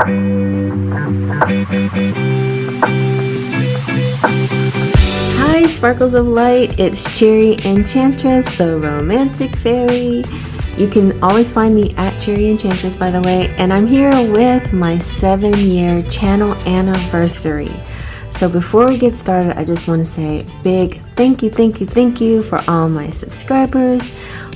Hi, sparkles of light. It's CherryEnchantress, the romantic fairy. You can always find me at CherryEnchantress, by the way, and I'm here with my 7-year channel anniversary. So before we get started, I just want to say a big thank you for all my subscribers,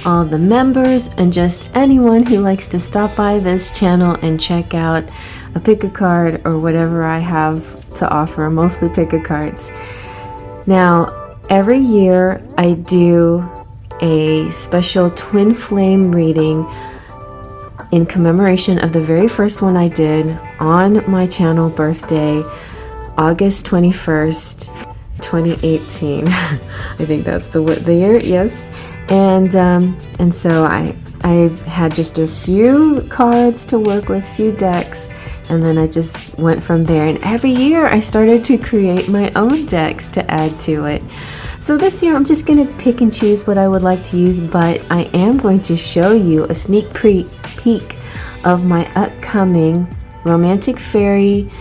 all the members, and just anyone who likes to stop by this channel and check out a pick a card or whatever I have to offer, mostly pick a cards. Now, every year I do a special twin flame reading in commemoration of the very first one I did on my channel birthday, August 21st, 2018. I think that's the year, yes. And so I had just a few cards to work with, few decks, and then I just went from there. And every year I started to create my own decks to add to it. So this year I'm just going to pick and choose what I would like to use, but I am going to show you a sneak peek of my upcoming Romantic Faery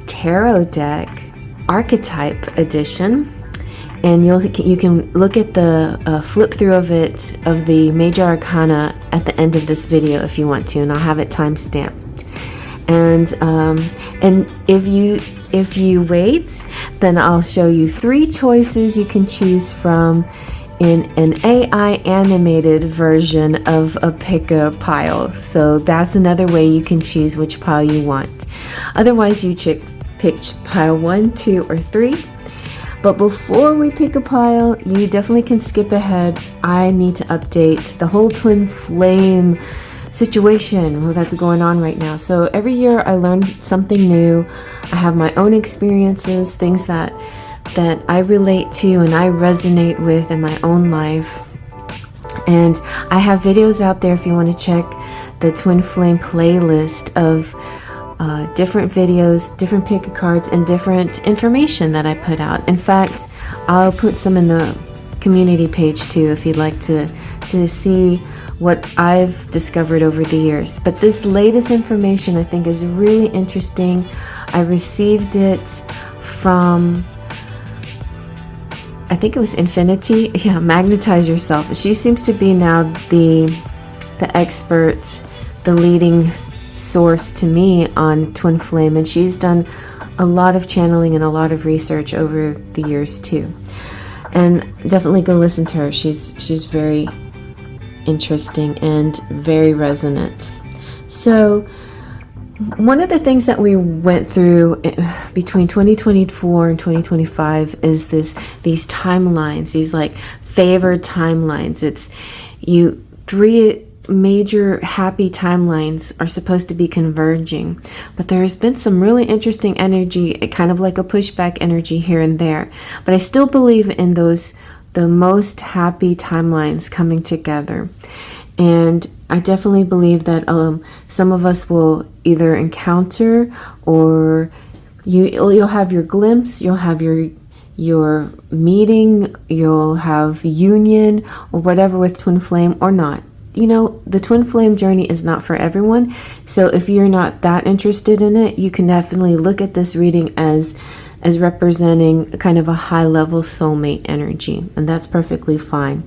Tarot deck, Archetype edition. And you can look at the flip through of it, of the major arcana, at the end of this video if you want to, and I'll have it time stamped. And if you wait, then I'll show you 3 choices you can choose from in an AI animated version of a pick a pile. So that's another way you can choose which pile you want. Otherwise, you pick pile 1, 2, or 3. But before we pick a pile, you definitely can skip ahead. I need to update the whole twin flame situation that's going on right now. So every year I learn something new. I have my own experiences, things that I relate to and I resonate with in my own life. And I have videos out there if you want to check the twin flame playlist of different videos, different pick a cards, and different information that I put out. In fact, I'll put some in the community page too if you'd like to see what I've discovered over the years. But this latest information I think is really interesting. I received it from, I think it was Infinity. Yeah, Magnetize Yourself. She seems to be now the expert, the leading source to me on twin flame, and she's done a lot of channeling and a lot of research over the years too. And definitely go listen to her. She's very interesting and very resonant. So one of the things that we went through between 2024 and 2025 is these timelines, these like favored timelines. It's 3 major happy timelines are supposed to be converging, but there's been some really interesting energy, kind of like a pushback energy here and there. But I still believe in the most happy timelines coming together. And I definitely believe that some of us will either encounter, or you'll have your glimpse, you'll have your meeting, you'll have union or whatever with twin flame or not. You know, the twin flame journey is not for everyone. So if you're not that interested in it, you can definitely look at this reading as representing kind of a high level soulmate energy, and that's perfectly fine.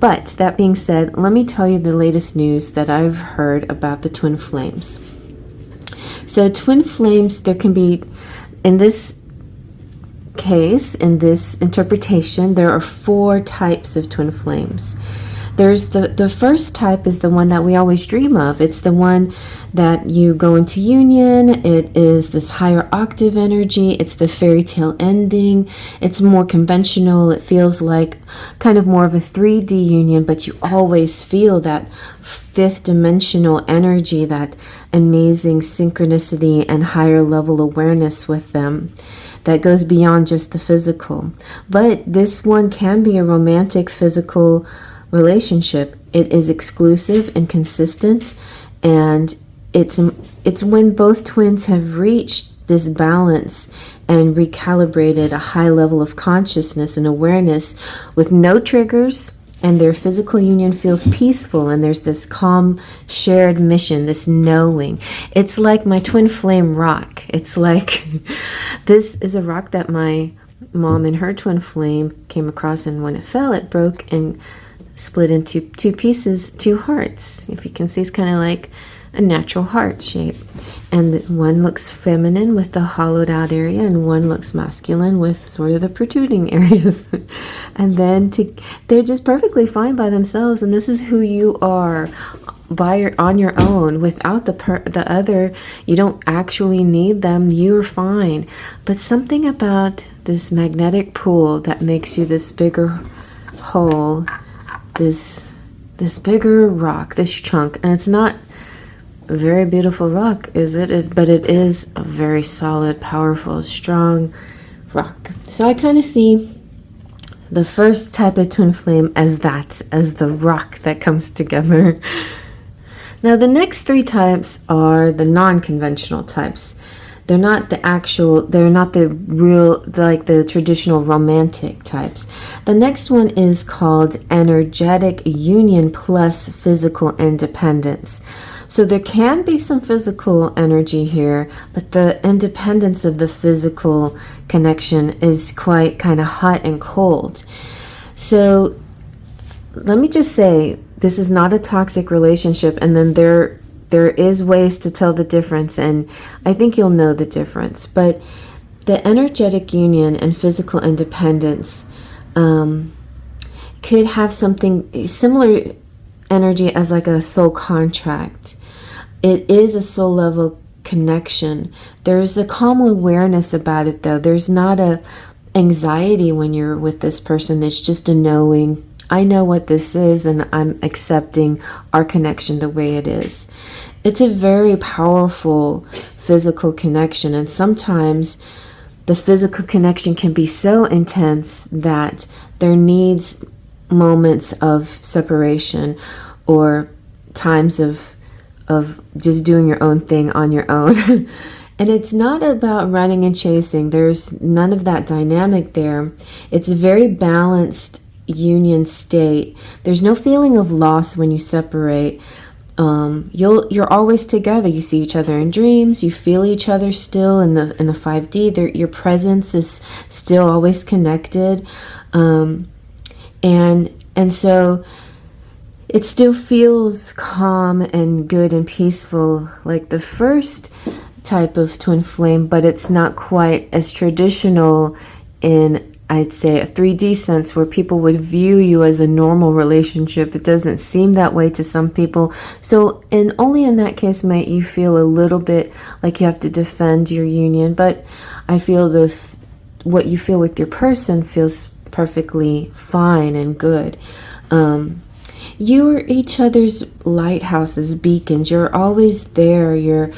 But that being said, let me tell you the latest news that I've heard about the twin flames. So twin flames, there can be, in this case, in this interpretation, there are 4 types of twin flames. There's the first type is the one that we always dream of. It's the one that you go into union. It is this higher octave energy. It's the fairy tale ending. It's more conventional. It feels like kind of more of a 3D union, but you always feel that 5th dimensional energy, that amazing synchronicity and higher level awareness with them that goes beyond just the physical. But this one can be a romantic physical relationship. It is exclusive and consistent, and it's when both twins have reached this balance and recalibrated a high level of consciousness and awareness with no triggers and their physical union feels peaceful, and there's this calm shared mission, this knowing. It's like my twin flame rock. It's like this is a rock that my mom and her twin flame came across, and when it fell, it broke and split into two pieces, two hearts. If you can see, it's kind of like a natural heart shape, and one looks feminine with the hollowed out area, and one looks masculine with sort of the protruding areas. And then they're just perfectly fine by themselves, and this is who you are on your own, without the other. You don't actually need them. You're fine. But something about this magnetic pull that makes you this bigger whole, this bigger rock, this chunk. And it's not a very beautiful rock, but it is a very solid, powerful, strong rock. So I kind of see the first type of twin flame as the rock that comes together. Now the next three types are the non-conventional types. They're not the real, like the traditional romantic types. The next one is called energetic union plus physical independence. So there can be some physical energy here, but the independence of the physical connection is quite kind of hot and cold. So let me just say, this is not a toxic relationship, and then there is ways to tell the difference, and I think you'll know the difference. But the energetic union and physical independence could have something similar energy as like a soul contract. It is a soul level connection. There's a calm awareness about it, though. There's not a anxiety when you're with this person. It's just a knowing. I know what this is, and I'm accepting our connection the way it is. It's a very powerful physical connection, and sometimes the physical connection can be so intense that there needs moments of separation or times of just doing your own thing on your own. And it's not about running and chasing. There's none of that dynamic there. It's a very balanced union state. There's no feeling of loss when you separate. You're always together. You see each other in dreams. You feel each other still in the 5D. Your presence is still always connected, and so it still feels calm and good and peaceful like the first type of twin flame, but it's not quite as traditional in, I'd say, a 3D sense where people would view you as a normal relationship. It doesn't seem that way to some people. So only in that case might you feel a little bit like you have to defend your union. But I feel what you feel with your person feels perfectly fine and good. You are each other's lighthouses, beacons. You're always there. You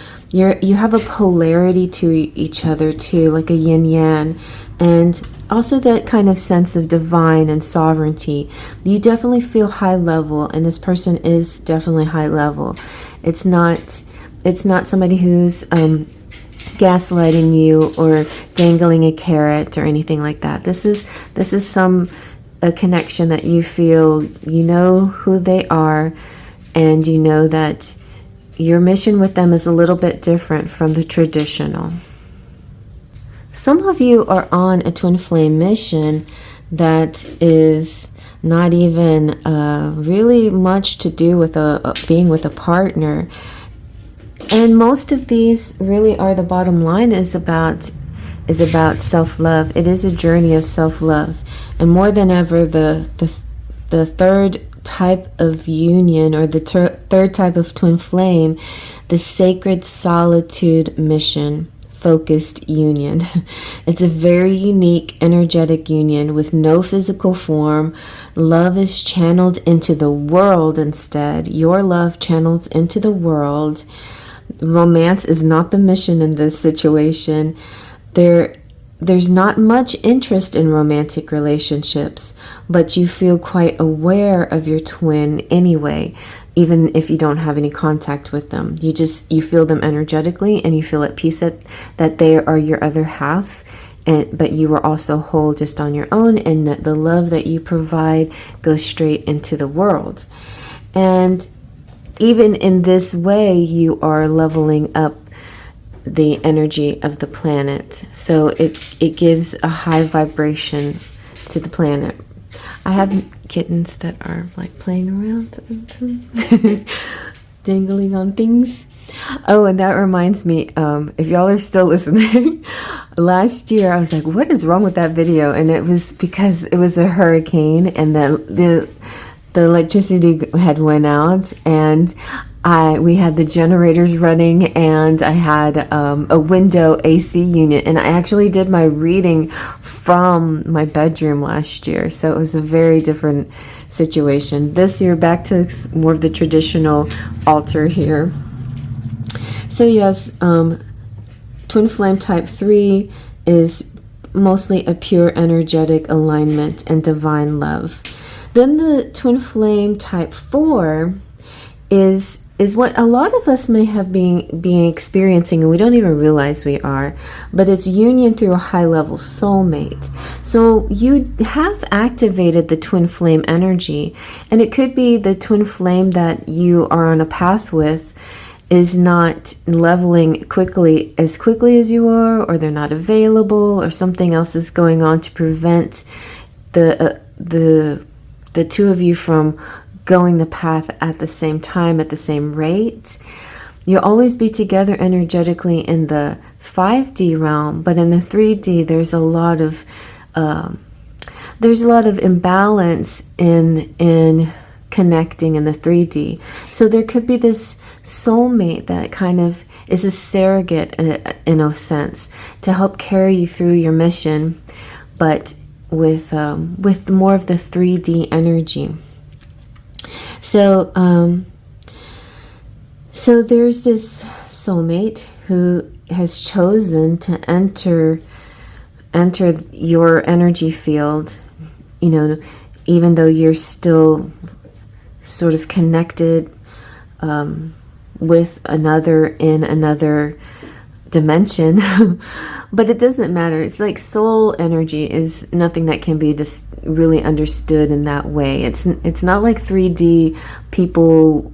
have a polarity to each other too, like a yin yang, and also that kind of sense of divine and sovereignty. You definitely feel high level, and this person is definitely high level. It's not somebody who's gaslighting you or dangling a carrot or anything like that. This is a connection that you feel, you know who they are, and you know that your mission with them is a little bit different from the traditional. Some of you are on a twin flame mission that is not even really much to do with being with a partner. And most of these really are, the bottom line is about self-love. It is a journey of self-love. And more than ever, the third type of union, or the third type of twin flame, the sacred solitude mission focused union. It's a very unique energetic union with no physical form. Love is channeled into the world instead. Your love channels into the world. Romance is not the mission in this situation. There's not much interest in romantic relationships, but you feel quite aware of your twin anyway, even if you don't have any contact with them. You feel them energetically, and you feel at peace that they are your other half, but you are also whole just on your own, and that the love that you provide goes straight into the world. And even in this way, you are leveling up the energy of the planet. So it gives a high vibration to the planet. I have kittens that are like playing around and dangling on things. Oh, and that reminds me, if y'all are still listening, last year I was like, what is wrong with that video? And it was because it was a hurricane, and the electricity had went out, and we had the generators running, and I had a window AC unit, and I actually did my reading from my bedroom last year. So it was a very different situation. This year, back to more of the traditional altar here. So yes, Twin Flame Type 3 is mostly a pure energetic alignment and divine love. Then the Twin Flame Type 4 is what a lot of us may have been experiencing, and we don't even realize we are, but it's union through a high-level soulmate. So you have activated the twin flame energy, and it could be the twin flame that you are on a path with is not leveling as quickly as you are, or they're not available, or something else is going on to prevent the two of you from going the path at the same time, at the same rate. You'll always be together energetically in the 5D realm, but in the 3D there's a lot of imbalance in connecting in the 3D. So there could be this soulmate that kind of is a surrogate in a sense to help carry you through your mission, but with more of the 3D energy. So so there's this soulmate who has chosen to enter your energy field, you know, even though you're still sort of connected with another in another dimension. But it doesn't matter. It's like soul energy is nothing that can be just really understood in that way. It's not like 3D people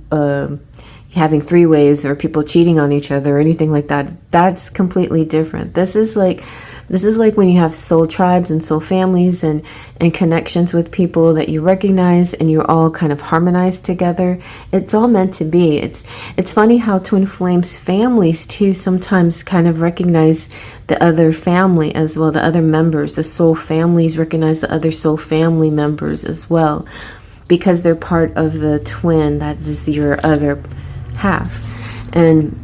having three ways, or people cheating on each other, or anything like that. That's completely different. This is like when you have soul tribes and soul families and connections with people that you recognize, and you're all kind of harmonized together. It's all meant to be. It's funny how twin flames families too sometimes kind of recognize the other family as well, the other members. The soul families recognize the other soul family members as well, because they're part of the twin that is your other half. And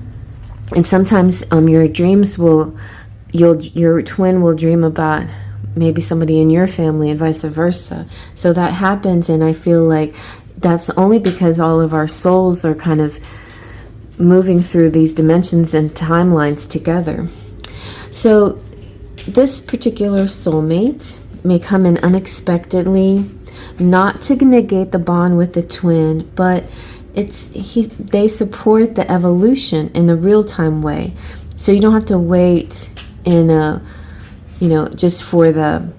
sometimes your dreams your twin will dream about maybe somebody in your family, and vice versa. So that happens, and I feel like that's only because all of our souls are kind of moving through these dimensions and timelines together. So this particular soulmate may come in unexpectedly, not to negate the bond with the twin, but they support the evolution in a real-time way. So you don't have to wait in just for the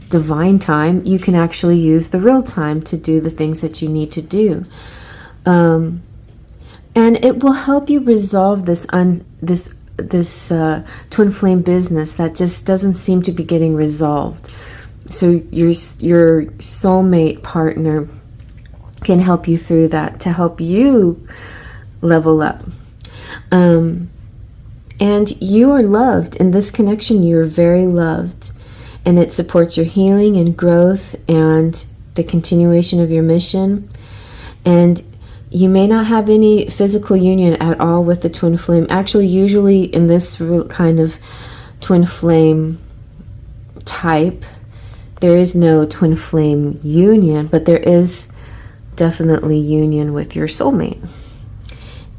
divine time. You can actually use the real time to do the things that you need to do, and it will help you resolve this twin flame business that just doesn't seem to be getting resolved. So your soulmate partner can help you through that, to help you level up. And you are loved. In this connection, you are very loved. And it supports your healing and growth and the continuation of your mission. And you may not have any physical union at all with the twin flame. Actually, usually in this kind of twin flame type, there is no twin flame union, but there is definitely union with your soulmate.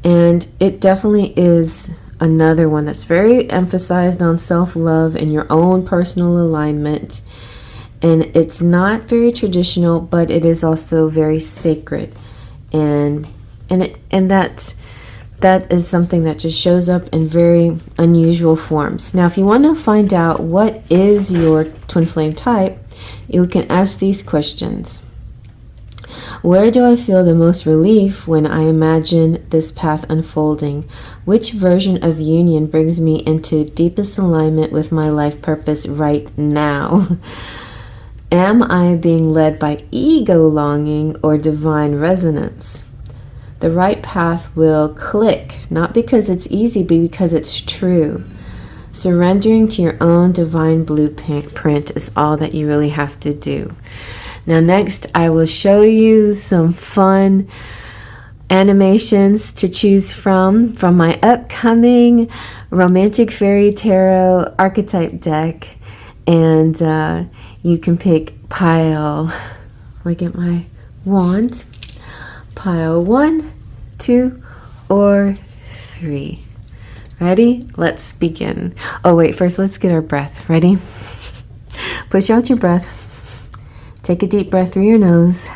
And it definitely is another one that's very emphasized on self-love and your own personal alignment. And it's not very traditional, but it is also very sacred. And that that is something that just shows up in very unusual forms. Now, if you want to find out what is your twin flame type, you can ask these questions. Where do I feel the most relief when I imagine this path unfolding? Which version of union brings me into deepest alignment with my life purpose right now? Am I being led by ego longing or divine resonance? The right path will click, not because it's easy, but because it's true. Surrendering to your own divine blueprint is all that you really have to do. Now next, I will show you some fun animations to choose from my upcoming Romantic Faery Tarot archetype deck. And you can pick pile, look at my wand, pile 1, 2, or 3. Ready? Let's begin. Oh wait, first let's get our breath. Ready? Push out your breath. Take a deep breath through your nose.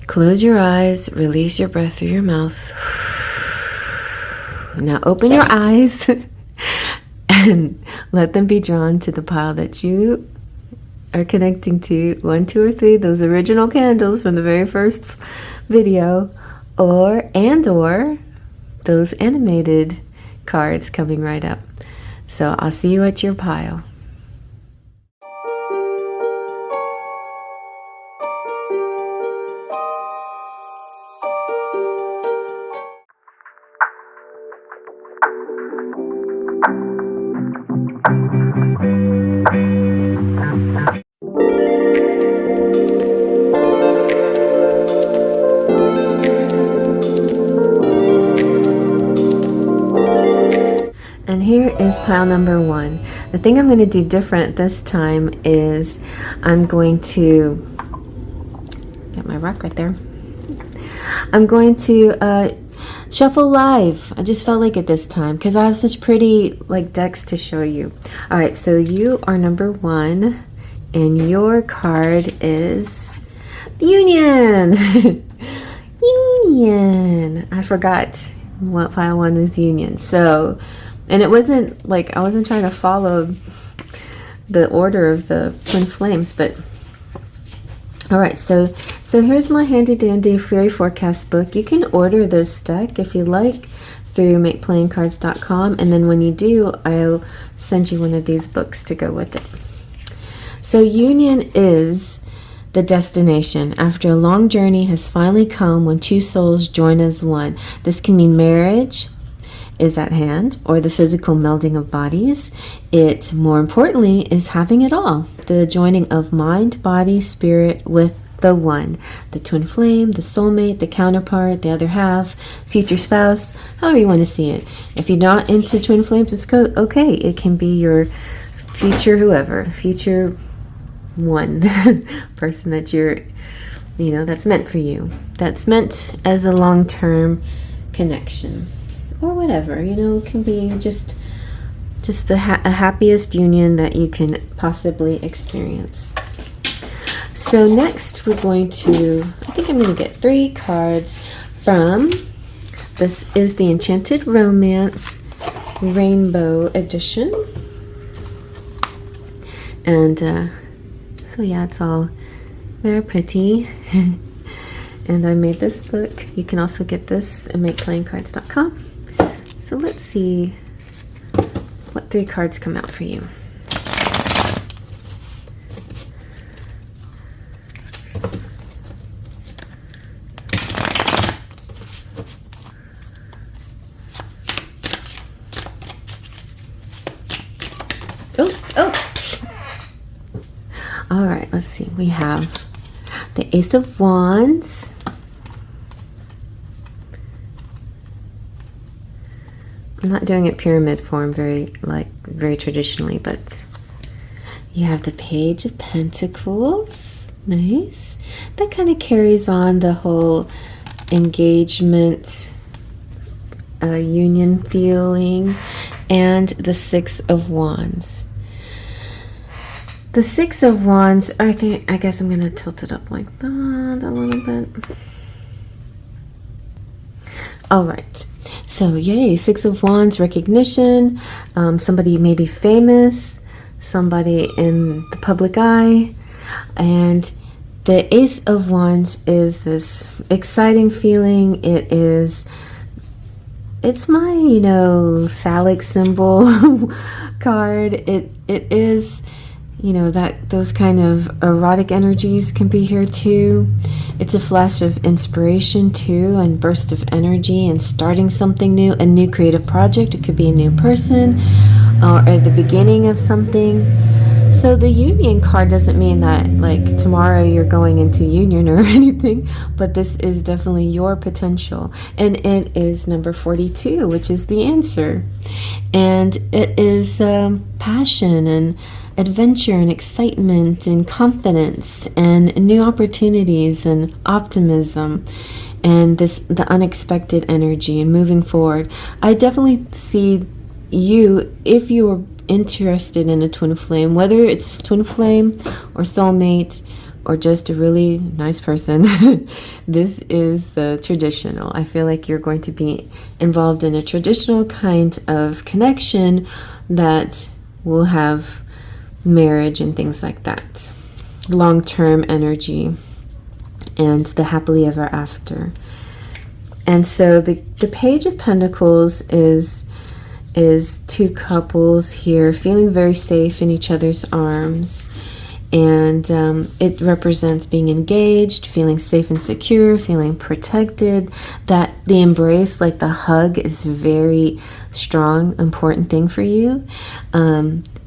Close your eyes. Release your breath through your mouth. Now open your eyes and let them be drawn to the pile that you are connecting to. 1, 2, or 3. Those original candles from the very first video, or those animated cards coming right up. So I'll see you at your pile. And here is pile number 1. The thing I'm going to do different this time is I'm going to get my rock right there. I'm going to shuffle live. I just felt like it this time because I have such pretty decks to show you. All right, so you are number 1, and your card is the Union. Union. I forgot what pile 1 was Union. So. And it wasn't like I wasn't trying to follow the order of the twin flames, but all right. So here's my handy dandy fairy forecast book. You can order this deck if you like through makeplayingcards.com, and then when you do, I'll send you one of these books to go with it. So union is the destination after a long journey has finally come when two souls join as one. This can mean marriage is at hand, or the physical melding of bodies. It, more importantly, is having it all. The joining of mind, body, spirit with the one. The twin flame, the soulmate, the counterpart, the other half, future spouse, however you want to see it. If you're not into twin flames, it's okay. It can be your future whoever, future one person that you're, that's meant for you. That's meant as a long-term connection. Or whatever, it can be just the happiest union that you can possibly experience. So next we're going to, I think I'm going to get 3 cards from, this is the Enchanted Romance Rainbow Edition. And so yeah, it's all very pretty. And I made this book. You can also get this at makeplayingcards.com. So let's see what 3 cards come out for you. Oh. All right, let's see. We have the Ace of Wands. I'm not doing it pyramid form very traditionally, but you have the Page of Pentacles. Nice. That kind of carries on the whole engagement, union feeling, and the Six of Wands. The Six of Wands, I guess I'm going to tilt it up like that a little bit. All right. So yay, Six of Wands, recognition, somebody maybe famous, somebody in the public eye. And the Ace of Wands is this exciting feeling. It's my, you know, phallic symbol card. It is, you know, that those kind of erotic energies can be here too. It's a flash of inspiration too, and burst of energy, and starting something new, a new creative project. It could be a new person, or at the beginning of something. So the union card doesn't mean that like tomorrow you're going into union or anything, but this is definitely your potential. And it is number 42, which is the answer. And it is passion and adventure and excitement and confidence and new opportunities and optimism and the unexpected energy and moving forward. I definitely see you, if you're interested in a twin flame, whether it's twin flame or soulmate or just a really nice person, this is the traditional. I feel like you're going to be involved in a traditional kind of connection that will have marriage and things like that, long-term energy, and the happily ever after. And so the Page of Pentacles is two couples here feeling very safe in each other's arms, and it represents being engaged, feeling safe and secure, feeling protected. That the embrace, like the hug, is very strong, important thing for you.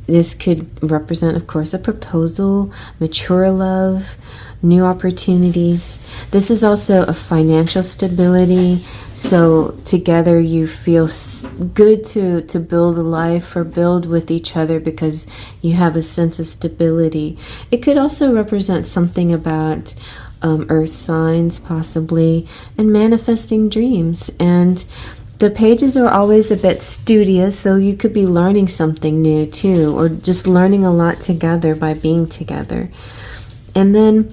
This could represent, of course, a proposal, mature love, new opportunities. This is also a financial stability. So together you feel good to build a life or build with each other because you have a sense of stability. It could also represent something about earth signs possibly, and manifesting dreams. And the pages are always a bit studious, so you could be learning something new too, or just learning a lot together by being together. And then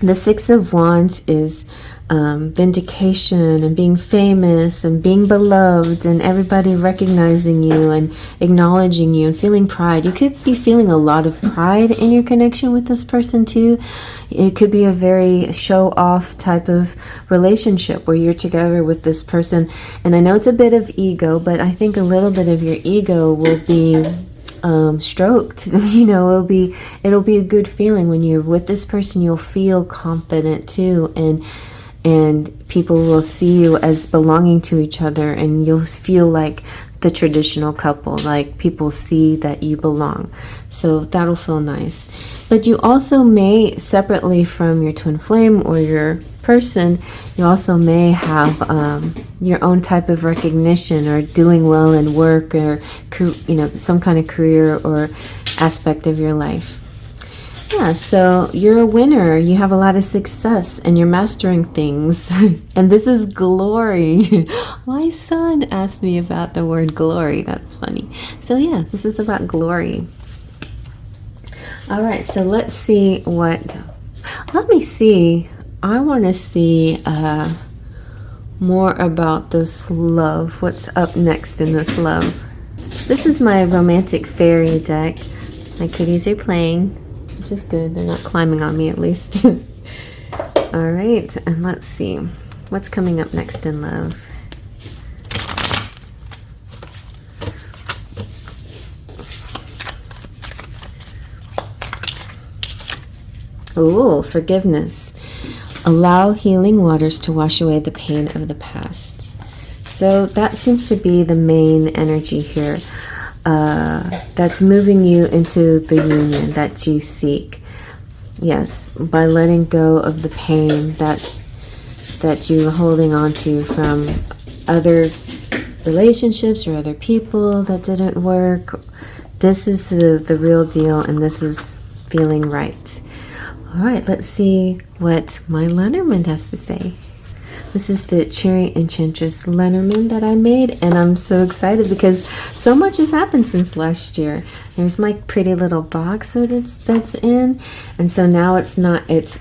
the Six of Wands is vindication and being famous and being beloved and everybody recognizing you and acknowledging you and feeling pride. You could be feeling a lot of pride in your connection with this person too. It could be a very show-off type of relationship where you're together with this person. And I know it's a bit of ego, but I think a little bit of your ego will be stroked. You know, it'll be a good feeling when you're with this person. You'll feel confident too, and people will see you as belonging to each other, and you'll feel like the traditional couple, like people see that you belong. So that'll feel nice. But you also may, separately from your twin flame or your person, you also may have your own type of recognition or doing well in work, or some kind of career or aspect of your life. Yeah, so you're a winner. You have a lot of success and you're mastering things. And this is glory. My son asked me about the word glory. That's funny. So yeah, this is about glory. All right, so let's see let me see. I want to see more about this love. What's up next in this love? This is my Romantic Faery deck. My kitties are playing, which is good. They're not climbing on me, at least. All right, and let's see what's coming up next in love. Ooh, forgiveness. Allow healing waters to wash away the pain of the past. So that seems to be the main energy here. That's moving you into the union that you seek. Yes, by letting go of the pain that you're holding on to from other relationships or other people that didn't work. This is the real deal, and this is feeling right. All right, let's see what my Lenormand has to say. This is the CherryEnchantress Lenormand that I made, and I'm so excited because so much has happened since last year. There's my pretty little box that's in, and so now it's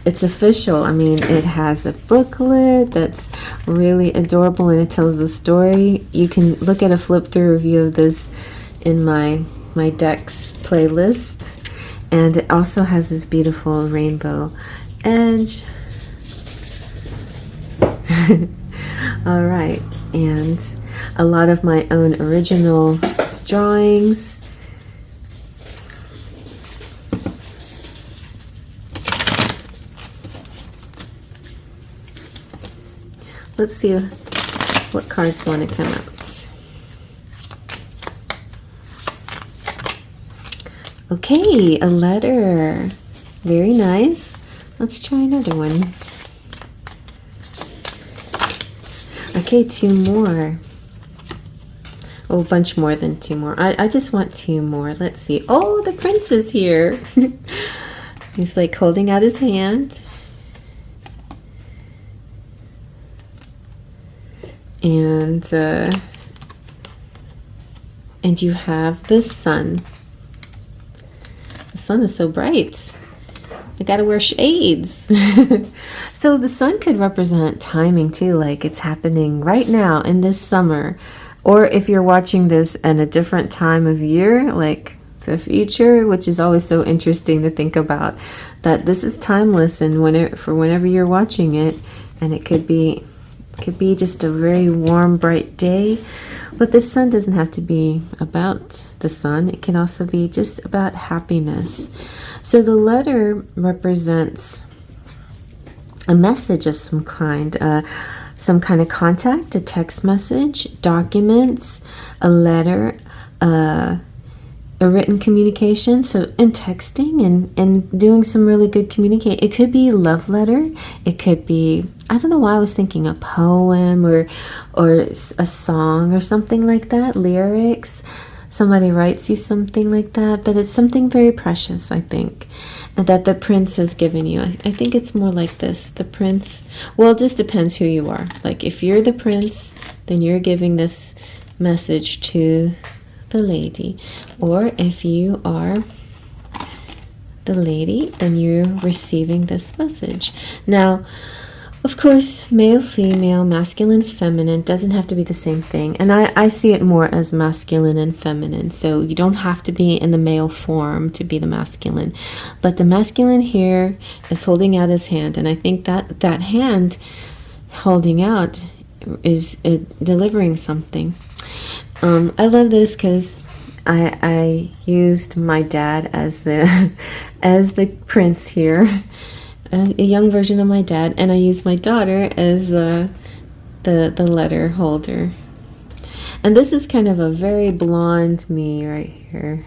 official. I mean, it has a booklet that's really adorable, and it tells a story. You can look at a flip through review of this in my decks playlist, and it also has this beautiful rainbow edge. All right, and a lot of my own original drawings. Let's see what cards want to come out. Okay, a letter. Very nice. Let's try another one. Okay, 2 more. Oh, a bunch more than 2 more. I just want 2 more. Let's see. Oh, the prince is here. He's like holding out his hand. And you have the sun. The sun is so bright. I gotta wear shades. So the sun could represent timing too, like it's happening right now in this summer. Or if you're watching this at a different time of year, like the future, which is always so interesting to think about, that this is timeless and whenever you're watching it, and it could be just a very warm, bright day. But the sun doesn't have to be about the sun. It can also be just about happiness. So the letter represents a message of some kind of contact, a text message, documents, a letter, a written communication. So in texting and doing some really good communicate. It could be love letter. It could be, I don't know why I was thinking a poem or a song or something like that, lyrics. Somebody writes you something like that, but it's something very precious, I think, that the prince has given you. I think it's more like this. The prince, well, it just depends who you are. Like if you're the prince, then you're giving this message to the lady. Or if you are the lady, then you're receiving this message. Now, of course, male, female, masculine, feminine doesn't have to be the same thing. And I see it more as masculine and feminine. So you don't have to be in the male form to be the masculine. But the masculine here is holding out his hand. And I think that that hand holding out is delivering something. I love this because I used my dad as the prince here. A young version of my dad, and I use my daughter as the letter holder. And this is kind of a very blonde me right here.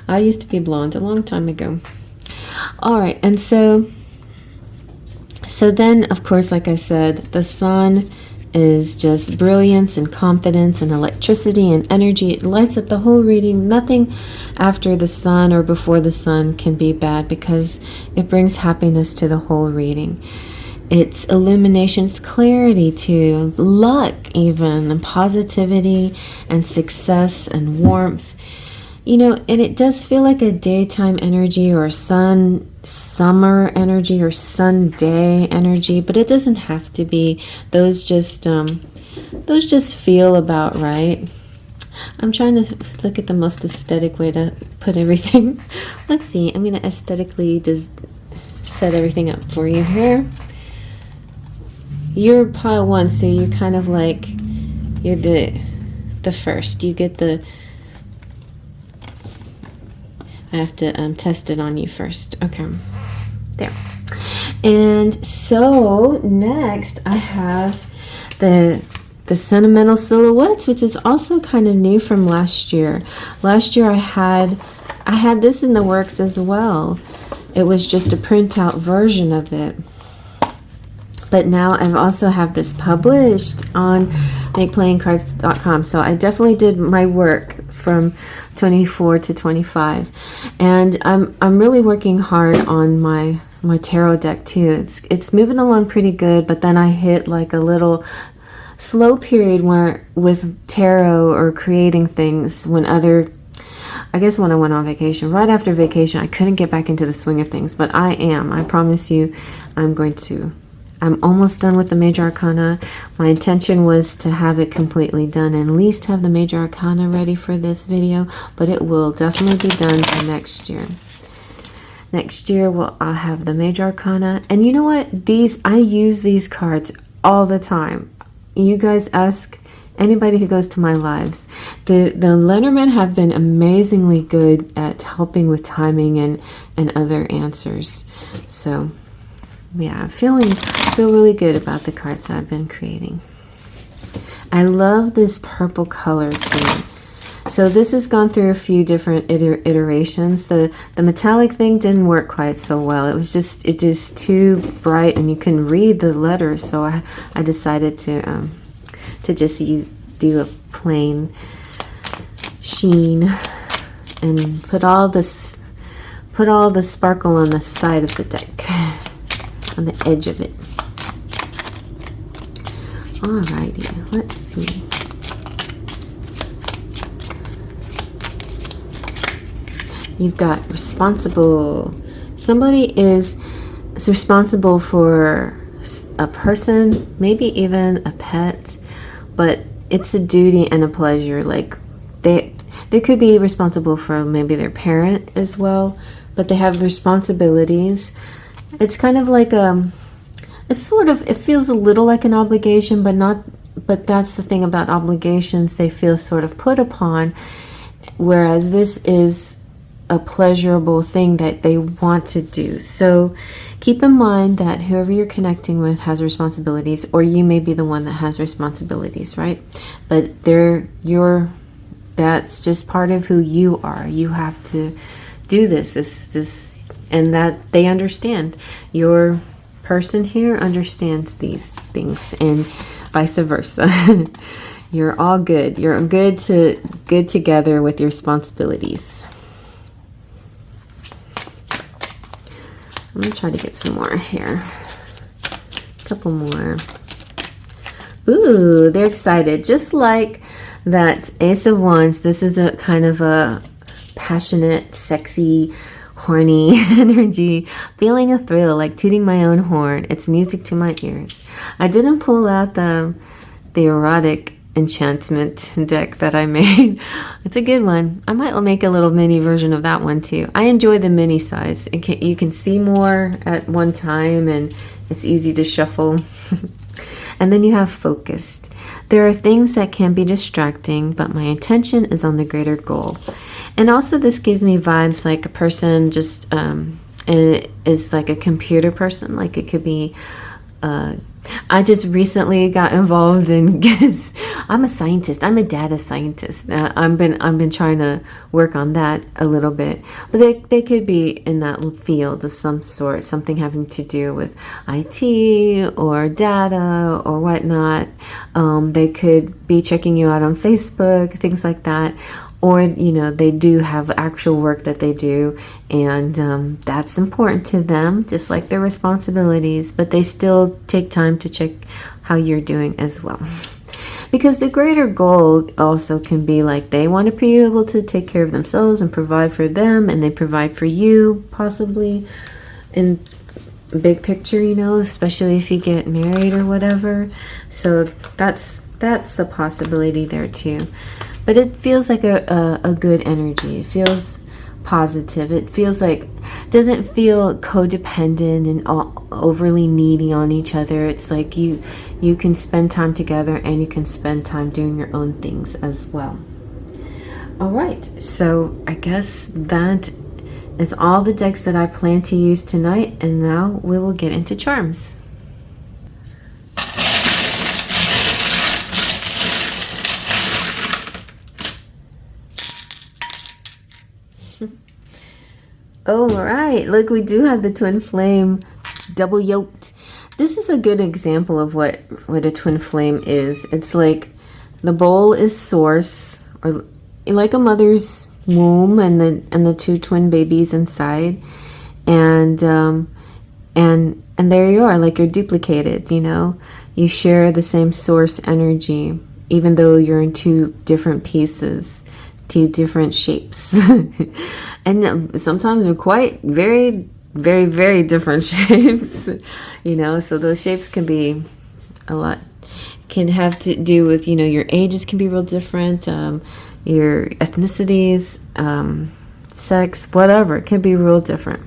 I used to be blonde a long time ago. All right, and so then, of course, like I said, the sun is just brilliance and confidence and electricity and energy. It lights up the whole reading. Nothing after the sun or before the sun can be bad because it brings happiness to the whole reading. It's illumination, it's clarity to luck even, and positivity and success and warmth. You know, and it does feel like a daytime energy or summer energy or Sunday energy, but it doesn't have to be. Those just feel about right. I'm trying to look at the most aesthetic way to put everything. Let's see. I'm gonna aesthetically just set everything up for you here. You're pile 1, so you're kind of like you're the first. You get the. I have to test it on you first. Okay, there. And so next I have the sentimental silhouettes, which is also kind of new from last year. Last year I had this in the works as well. It was just a printout version of it. But now I've also have this published on makeplayingcards.com. So I definitely did my work from 24 to 25. And I'm really working hard on my my tarot deck too. It's moving along pretty good, but then I hit like a little slow period where with tarot or creating things when I guess when I went on vacation. Right after vacation, I couldn't get back into the swing of things, but I promise you, I'm almost done with the major arcana. My intention was to have it completely done and at least have the major arcana ready for this video, but it will definitely be done by next year. Next year, I'll have the major arcana. And you know what? I use these cards all the time. You guys ask anybody who goes to my lives. The Lenormand have been amazingly good at helping with timing and other answers. So yeah, I feel really good about the cards I've been creating. I love this purple color too. So this has gone through a few different iterations. The metallic thing didn't work quite so well. It just too bright and you couldn't read the letters. So I decided to just do a plain sheen and put all the sparkle on the side of the deck, on the edge of it. Alrighty, let's see. You've got responsible. Somebody is responsible for a person, maybe even a pet, but it's a duty and a pleasure. Like they could be responsible for maybe their parent as well, but they have responsibilities. It's kind of like it feels a little like an obligation, but that's the thing about obligations. They feel sort of put upon, whereas this is a pleasurable thing that they want to do. So keep in mind that whoever you're connecting with has responsibilities, or you may be the one that has responsibilities, right? But that's just part of who you are. You have to do this, and that they understand. Your person here understands these things, and vice versa. You're all good. You're good together with your responsibilities. I'm gonna try to get some more here. A couple more. Ooh, they're excited. Just like that Ace of Wands, this is a kind of a passionate, sexy, horny energy. Feeling a thrill, like tooting my own horn. It's music to my ears. I didn't pull out the erotic enchantment deck that I made. It's a good one. I might make a little mini version of that one too. I enjoy the mini size. You can see more at one time and it's easy to shuffle. And then you have focused. There are things that can be distracting, but my intention is on the greater goal. And also this gives me vibes like a person just is like a computer person. Like it could be I just recently got involved in I'm a scientist. I'm a data scientist. I've been trying to work on that a little bit. But they could be in that field of some sort, something having to do with IT or data or whatnot. They could be checking you out on Facebook, things like that. Or, you know, they do have actual work that they do, and that's important to them, just like their responsibilities, but they still take time to check how you're doing as well. Because the greater goal also can be like they want to be able to take care of themselves and provide for them, and they provide for you, possibly in big picture, you know, especially if you get married or whatever. So that's a possibility there too. But it feels like a good energy. It feels positive. It feels like, doesn't feel codependent and overly needy on each other. It's like you can spend time together and you can spend time doing your own things as well. All right, so I guess that is all the decks that I plan to use tonight, and now we will get into charms. All right, look, we do have the twin flame double yoked. This is a good example of what a twin flame is. It's like the bowl is source, or like a mother's womb, and the two twin babies inside, and And there you are, like you're duplicated, you know? You share the same source energy, even though you're in two different pieces, two different shapes. And sometimes they're quite very, very, very different shapes, you know? So those shapes can be a lot, can have to do with, you know, your ages can be real different, your ethnicities, sex, whatever, it can be real different.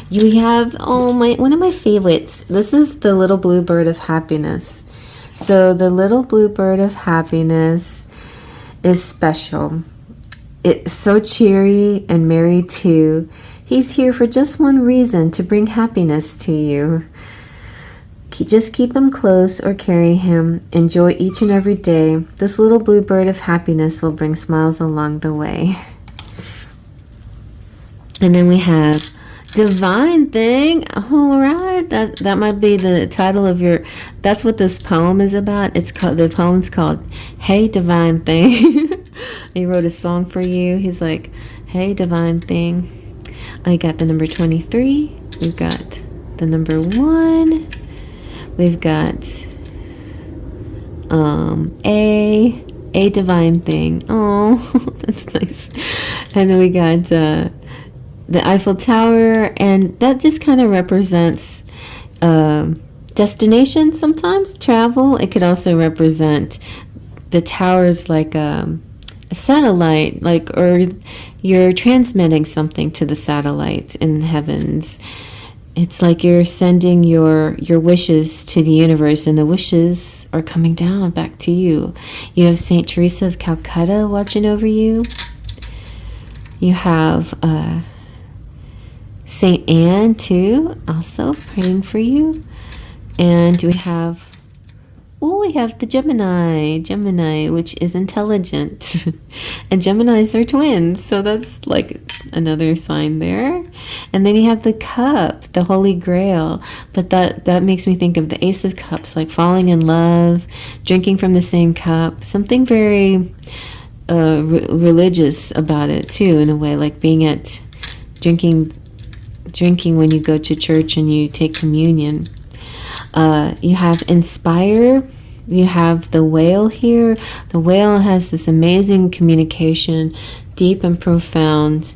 You have, one of my favorites. This is the little blue bird of happiness. So the little blue bird of happiness is special. It's so cheery and merry too. He's here for just one reason, to bring happiness to you. Just keep him close or carry him. Enjoy each and every day. This little blue bird of happiness will bring smiles along the way. And then we have Divine Thing. All right, that might be the title of your. That's what this poem is about. It's called, the poem's called "Hey Divine Thing." He wrote a song for you. He's like, "Hey Divine Thing." I got the number 23. We've got the number 1. We've got a Divine Thing. Oh, that's nice. And then we got the Eiffel Tower, and that just kind of represents destination sometimes, travel. It could also represent the towers like a satellite, like, or you're transmitting something to the satellite in the heavens. It's like you're sending your wishes to the universe, and the wishes are coming down back to you. You have Saint Teresa of Calcutta watching over you. You have Saint Anne too, also praying for you. And we have the Gemini, which is intelligent. And Geminis are twins, so that's like another sign there. And then you have the cup, the Holy Grail, but that makes me think of the Ace of Cups, like falling in love, drinking from the same cup, something very religious about it too, in a way, like being at drinking when you go to church and you take communion. You have Inspire. You have the Whale here. The Whale has this amazing communication, deep and profound,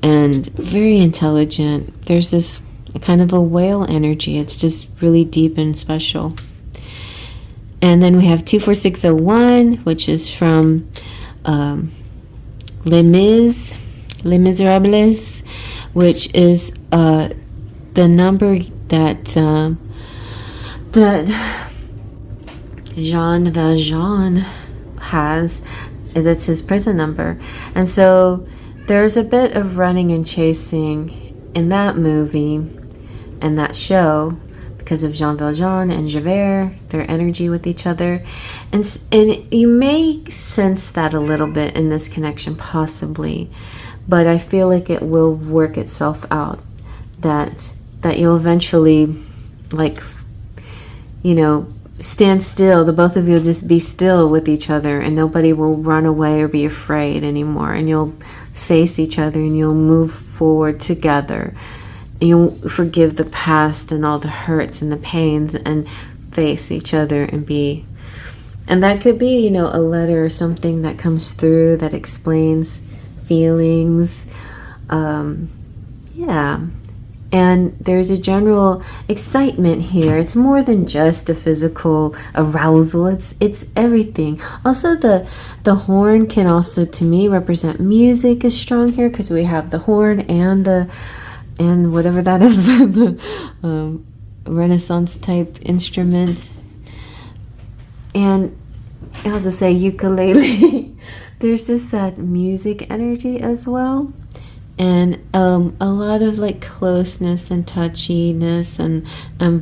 and very intelligent. There's this kind of a whale energy. It's just really deep and special. And then we have 24601, which is from Les Miserables, which is the number that Jean Valjean has. That's his prison number. And so there's a bit of running and chasing in that movie and that show because of Jean Valjean and Javert, their energy with each other. And you may sense that a little bit in this connection, possibly, but I feel like it will work itself out, that you'll eventually, like, you know, stand still. The both of you will just be still with each other, and nobody will run away or be afraid anymore, and you'll face each other and you'll move forward together. You'll forgive the past and all the hurts and the pains and face each other and be. And that could be, you know, a letter or something that comes through that explains feelings. Yeah. And there's a general excitement here. It's more than just a physical arousal. It's everything. Also, the horn can also, to me, represent music is strong here, because we have the horn and whatever that is, the Renaissance type instruments. And I'll just say ukulele. There's just that music energy as well. And a lot of like closeness and touchiness and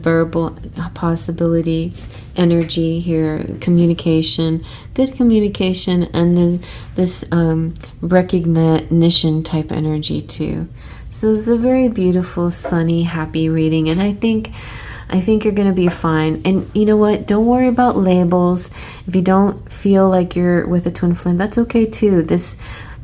verbal possibilities, energy here, communication, good communication, and then this recognition type energy too. So it's a very beautiful, sunny, happy reading, and I think you're going to be fine. And you know what? Don't worry about labels. If you don't feel like you're with a twin flame, that's okay too.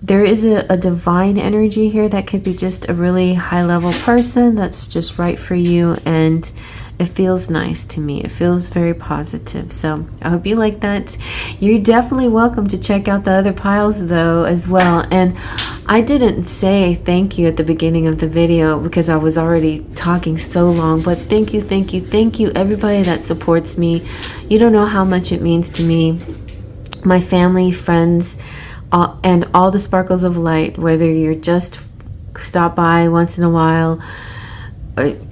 there is a divine energy here that could be just a really high level person that's just right for you, and it feels nice to me. It feels very positive. So I hope you like that. You're definitely welcome to check out the other piles though as well. And I didn't say thank you at the beginning of the video because I was already talking so long, but thank you everybody that supports me. You don't know how much it means to me, my family, friends, and all the sparkles of light, whether you're just stop by once in a while,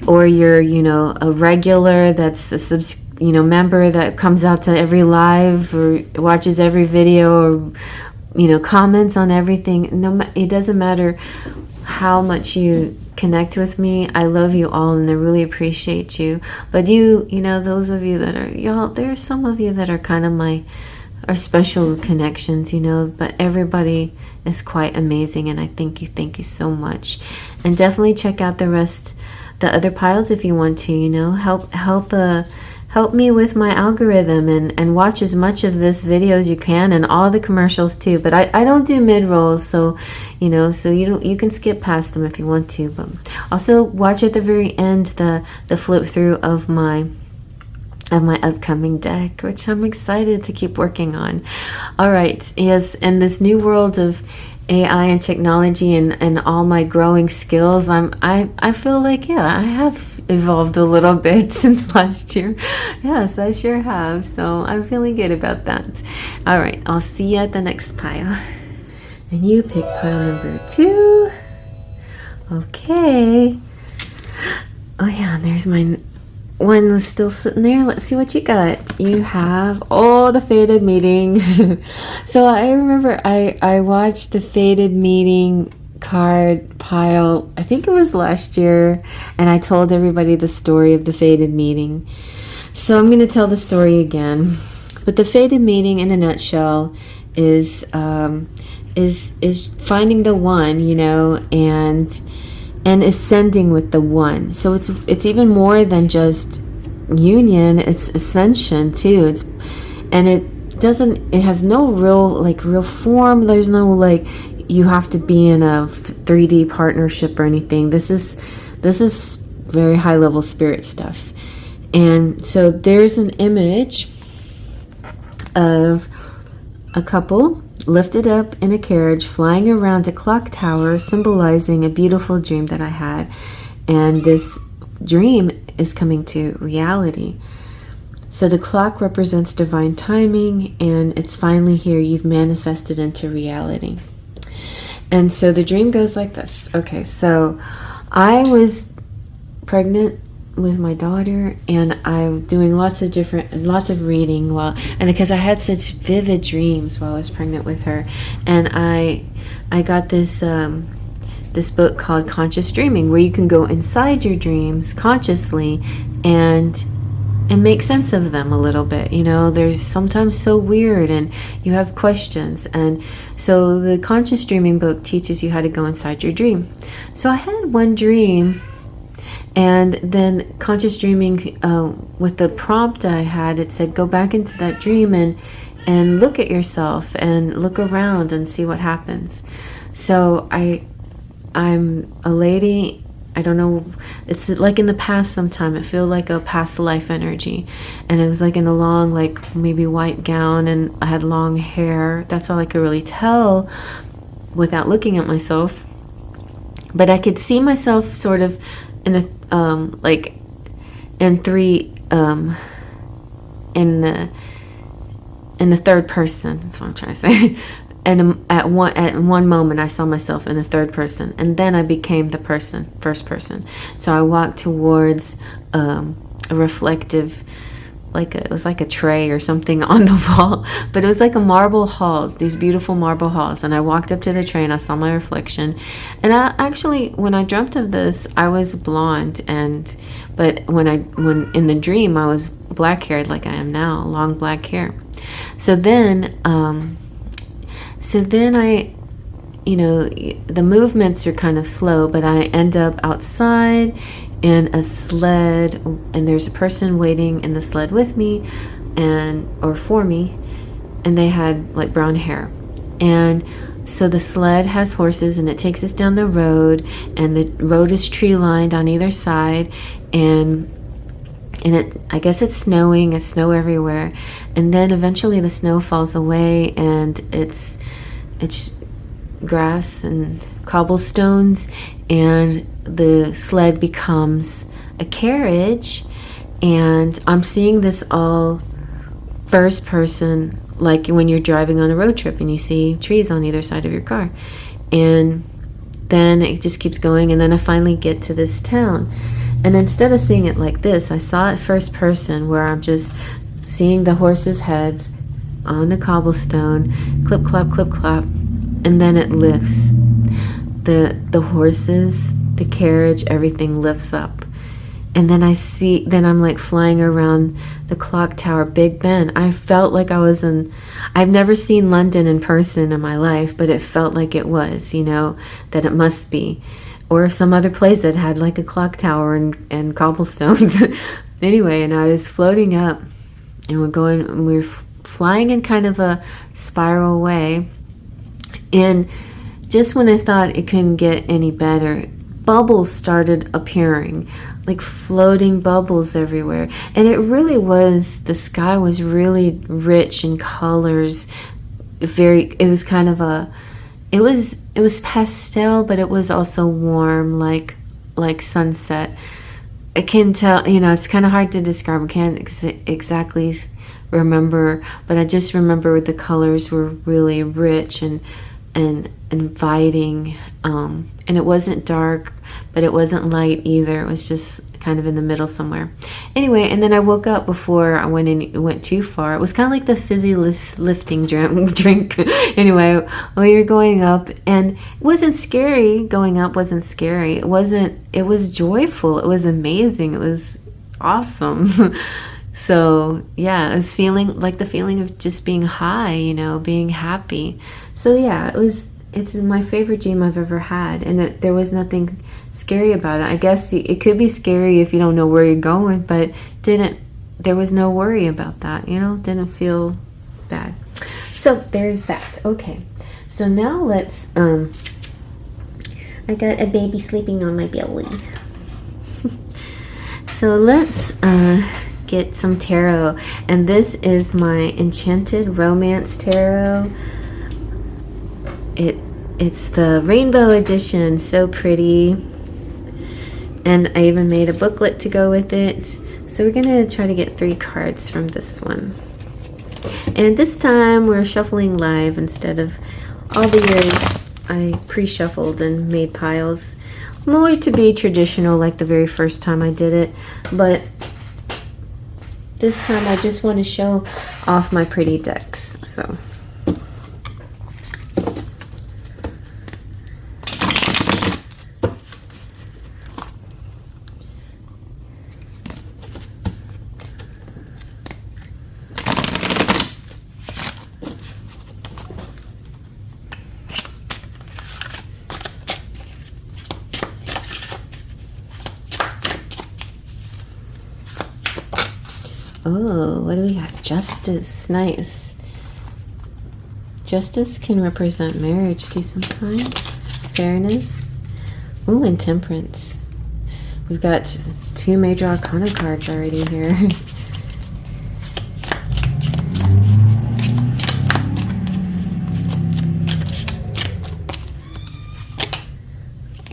or you're, you know, a regular that's a member that comes out to every live or watches every video, or, you know, comments on everything. No, it doesn't matter how much you connect with me. I love you all and I really appreciate you. But you know, those of you that are, y'all, there are some of you that are kind of our special connections, you know, but everybody is quite amazing, and I thank you so much. And definitely check out the other piles if you want to, you know, help me with my algorithm, and watch as much of this video as you can, and all the commercials too. But I don't do mid-rolls, so you know, so you can skip past them if you want to. But also watch at the very end the flip through of my upcoming deck, which I'm excited to keep working on. All right, yes, in this new world of AI and technology and all my growing skills, I feel like, yeah, I have evolved a little bit since last year. Yes, I sure have. So I'm feeling good about that. All right, I'll see you at the next pile. And you pick pile number 2. Okay. Oh yeah, there's my one was still sitting there. Let's see what you got. You have, the Fated Meeting. So I remember I watched the Fated Meeting card pile, I think it was last year, and I told everybody the story of the Fated Meeting. So I'm going to tell the story again. But the Fated Meeting in a nutshell is finding the one, you know, and ascending with the one. So it's even more than just union, it's ascension too. It has no real form. There's no like you have to be in a 3D partnership or anything. This is very high level spirit stuff. And so there's an image of a couple lifted up in a carriage flying around a clock tower, symbolizing a beautiful dream that I had. And this dream is coming to reality. So the clock represents divine timing, and it's finally here. You've manifested into reality. And so the dream goes like this. Okay, so I was pregnant with my daughter, and I'm doing lots of reading and because I had such vivid dreams while I was pregnant with her, and I got this this book called Conscious Dreaming, where you can go inside your dreams consciously and make sense of them a little bit. You know, they're sometimes so weird and you have questions, and so the Conscious Dreaming book teaches you how to go inside your dream. So I had one dream. And then Conscious Dreaming, with the prompt I had, it said, go back into that dream and look at yourself and look around and see what happens. So I'm a lady, I don't know, it's like in the past sometime, it feels like a past life energy. And it was like in a long, like maybe white gown, and I had long hair. That's all I could really tell without looking at myself. But I could see myself sort of in a like in three in the third person. That's what I'm trying to say. And at one moment I saw myself in the third person, and then I became the first person. So I walked towards a reflective, it was like a tray or something on the wall, but it was like a marble halls, these beautiful marble halls. And I walked up to the tray and I saw my reflection. And I actually, when I dreamt of this, I was blonde, but when in the dream I was black haired like I am now, long black hair. So then I, you know, the movements are kind of slow, but I end up outside in a sled, and there's a person waiting in the sled with me or for me, and they had like brown hair. And So the sled has horses and it takes us down the road, and the road is tree lined on either side, and I guess it's snowing, it's snow everywhere, and then eventually the snow falls away and it's grass and cobblestones, and the sled becomes a carriage. And I'm seeing this all first person, like when you're driving on a road trip and you see trees on either side of your car. And then it just keeps going, and then I finally get to this town. And instead of seeing it like this, I saw it first person, where I'm just seeing the horses' heads on the cobblestone, clip, clop, clip, clop, and then it lifts. The horses, the carriage, everything lifts up. And then I'm like flying around the clock tower, Big Ben. I felt like I've never seen London in person in my life, but it felt like it was, you know, that it must be. Or some other place that had like a clock tower and cobblestones. Anyway, and I was floating up, and we were flying in kind of a spiral way. And just when I thought it couldn't get any better, bubbles started appearing, like floating bubbles everywhere. And it really was, the sky was really rich in colors. It was kind of it was pastel, but it was also warm, like sunset. I can tell, you know, it's kind of hard to describe. I can't exactly remember, but I just remember the colors were really rich and inviting. And it wasn't dark, but it wasn't light either. It was just kind of in the middle somewhere. Anyway, and then I woke up before I went too far. It was kind of like the fizzy lifting drink. Anyway, we were going up, and it wasn't scary. Going up wasn't scary. It was joyful. It was amazing. It was awesome. So yeah, it was feeling like the feeling of just being high, you know, being happy. So yeah, it's my favorite dream I've ever had, and there was nothing scary about it. I guess it could be scary if you don't know where you're going, but there was no worry about that, you know, didn't feel bad. So there's that. Okay, so now let's I got a baby sleeping on my belly. So let's get some tarot, and this is my Enchanted Romance Tarot. It's the rainbow edition, so pretty, and I even made a booklet to go with it. So we're gonna try to get 3 cards from this one, and this time we're shuffling live instead of all the years I pre-shuffled and made piles, more to be traditional like the very first time I did it. But this time I just want to show off my pretty decks. So oh, what do we got? Justice. Nice. Justice can represent marriage too sometimes. Fairness. Ooh, and temperance. We've got 2 major arcana cards already here.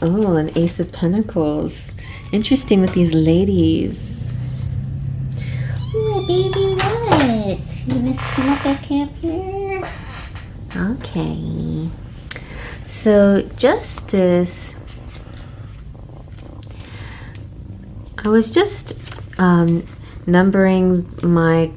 Oh, an Ace of Pentacles. Interesting with these ladies. Ooh, baby, what? You want to come up at camp here? Okay. So, Justice. I was just numbering my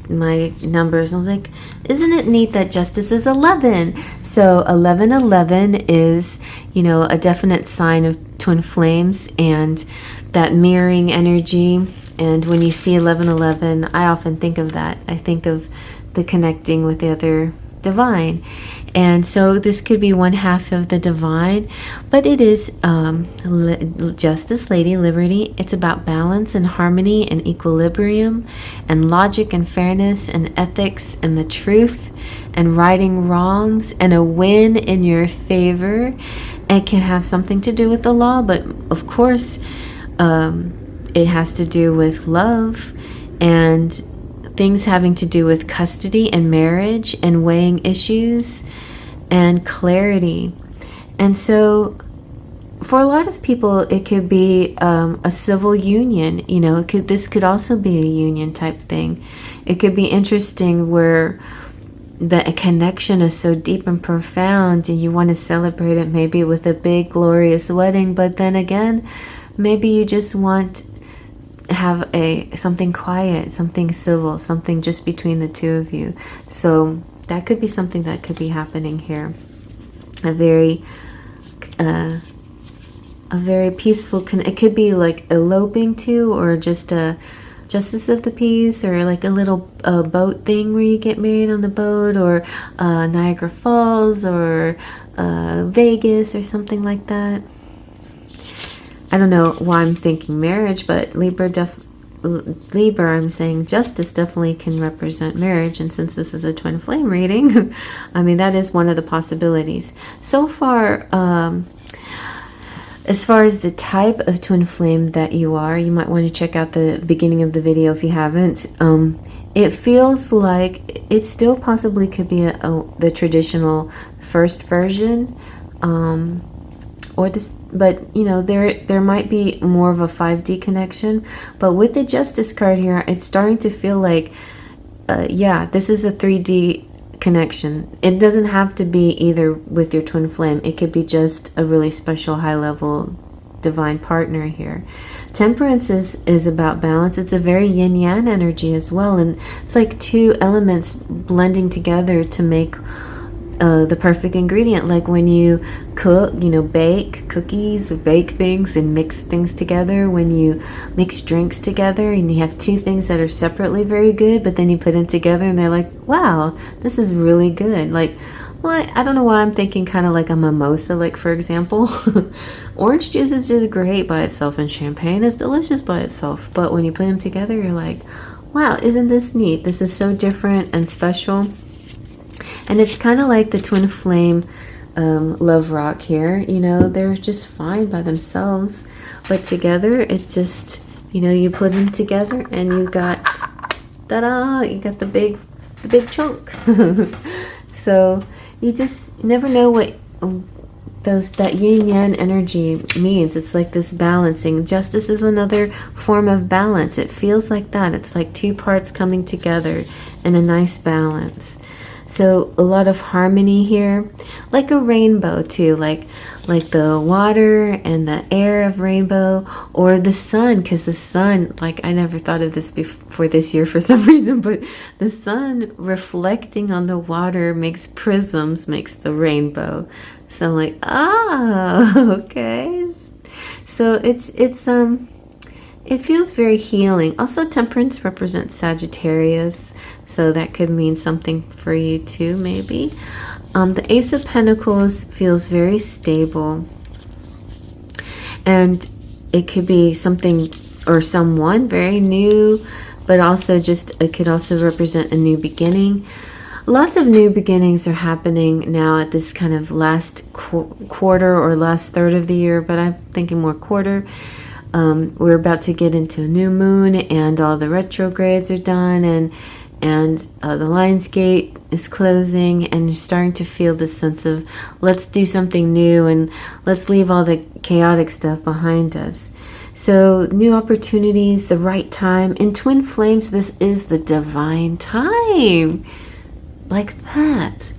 numbers. I was like, isn't it neat that Justice is 11? So 1111 is, you know, a definite sign of twin flames and that mirroring energy. And when you see 1111, I often think of that. I think of the connecting with the other divine. And so this could be one half of the divine, but it is Justice, Lady, Liberty. It's about balance and harmony and equilibrium and logic and fairness and ethics and the truth and righting wrongs and a win in your favor. It can have something to do with the law, but of course it has to do with love and things having to do with custody and marriage and weighing issues and clarity. And so for a lot of people, it could be a civil union. You know, this could also be a union type thing. It could be interesting where the connection is so deep and profound and you want to celebrate it maybe with a big glorious wedding, but then again, maybe you just want have something quiet, something civil, something just between the two of you. So that could be something that could be happening here. A very peaceful it could be like eloping too, or just a justice of the peace, or like a little boat thing where you get married on the boat, or Niagara Falls, or Vegas, or something like that. I don't know why I'm thinking marriage, but Libra, I'm saying justice definitely can represent marriage. And since this is a twin flame reading, I mean, that is one of the possibilities. So far, as far as the type of twin flame that you are, you might want to check out the beginning of the video if you haven't. It feels like it still possibly could be the traditional first version. Or this, but you know, there might be more of a 5D connection, but with the Justice card here, it's starting to feel like yeah, this is a 3D connection. It doesn't have to be either with your twin flame. It could be just a really special high level divine partner here. Temperance is about balance. It's a very yin yang energy as well, and it's like two elements blending together to make the perfect ingredient. Like when you cook, you know, bake cookies or bake things and mix things together, when you mix drinks together and you have two things that are separately very good, but then you put them together and they're like, wow, this is really good. Like, well, I don't know why I'm thinking kind of like a mimosa, like for example. Orange juice is just great by itself and champagne is delicious by itself, but when you put them together, you're like, wow, isn't this neat? This is so different and special. And it's kind of like the twin flame love rock here. You know, they're just fine by themselves, but together it just, you know, you put them together and you got, ta-da, you got the big chunk. So you just never know what that yin yang energy means. It's like this balancing. Justice is another form of balance. It feels like that. It's like two parts coming together in a nice balance. So a lot of harmony here, like a rainbow too, like the water and the air of rainbow, or the sun, because the sun, like I never thought of this before this year for some reason, but the sun reflecting on the water makes prisms, makes the rainbow. So I'm like, oh, okay. So it feels very healing. Also, temperance represents Sagittarius, so that could mean something for you too, maybe. The Ace of Pentacles feels very stable, and it could be something or someone very new, but also it could also represent a new beginning. Lots of new beginnings are happening now at this kind of last quarter or last third of the year, but I'm thinking more quarter. We're about to get into a new moon, and all the retrogrades are done, and the Lion's Gate is closing, and you're starting to feel this sense of let's do something new and let's leave all the chaotic stuff behind us. So new opportunities, the right time. In twin flames, this is the divine time. Like that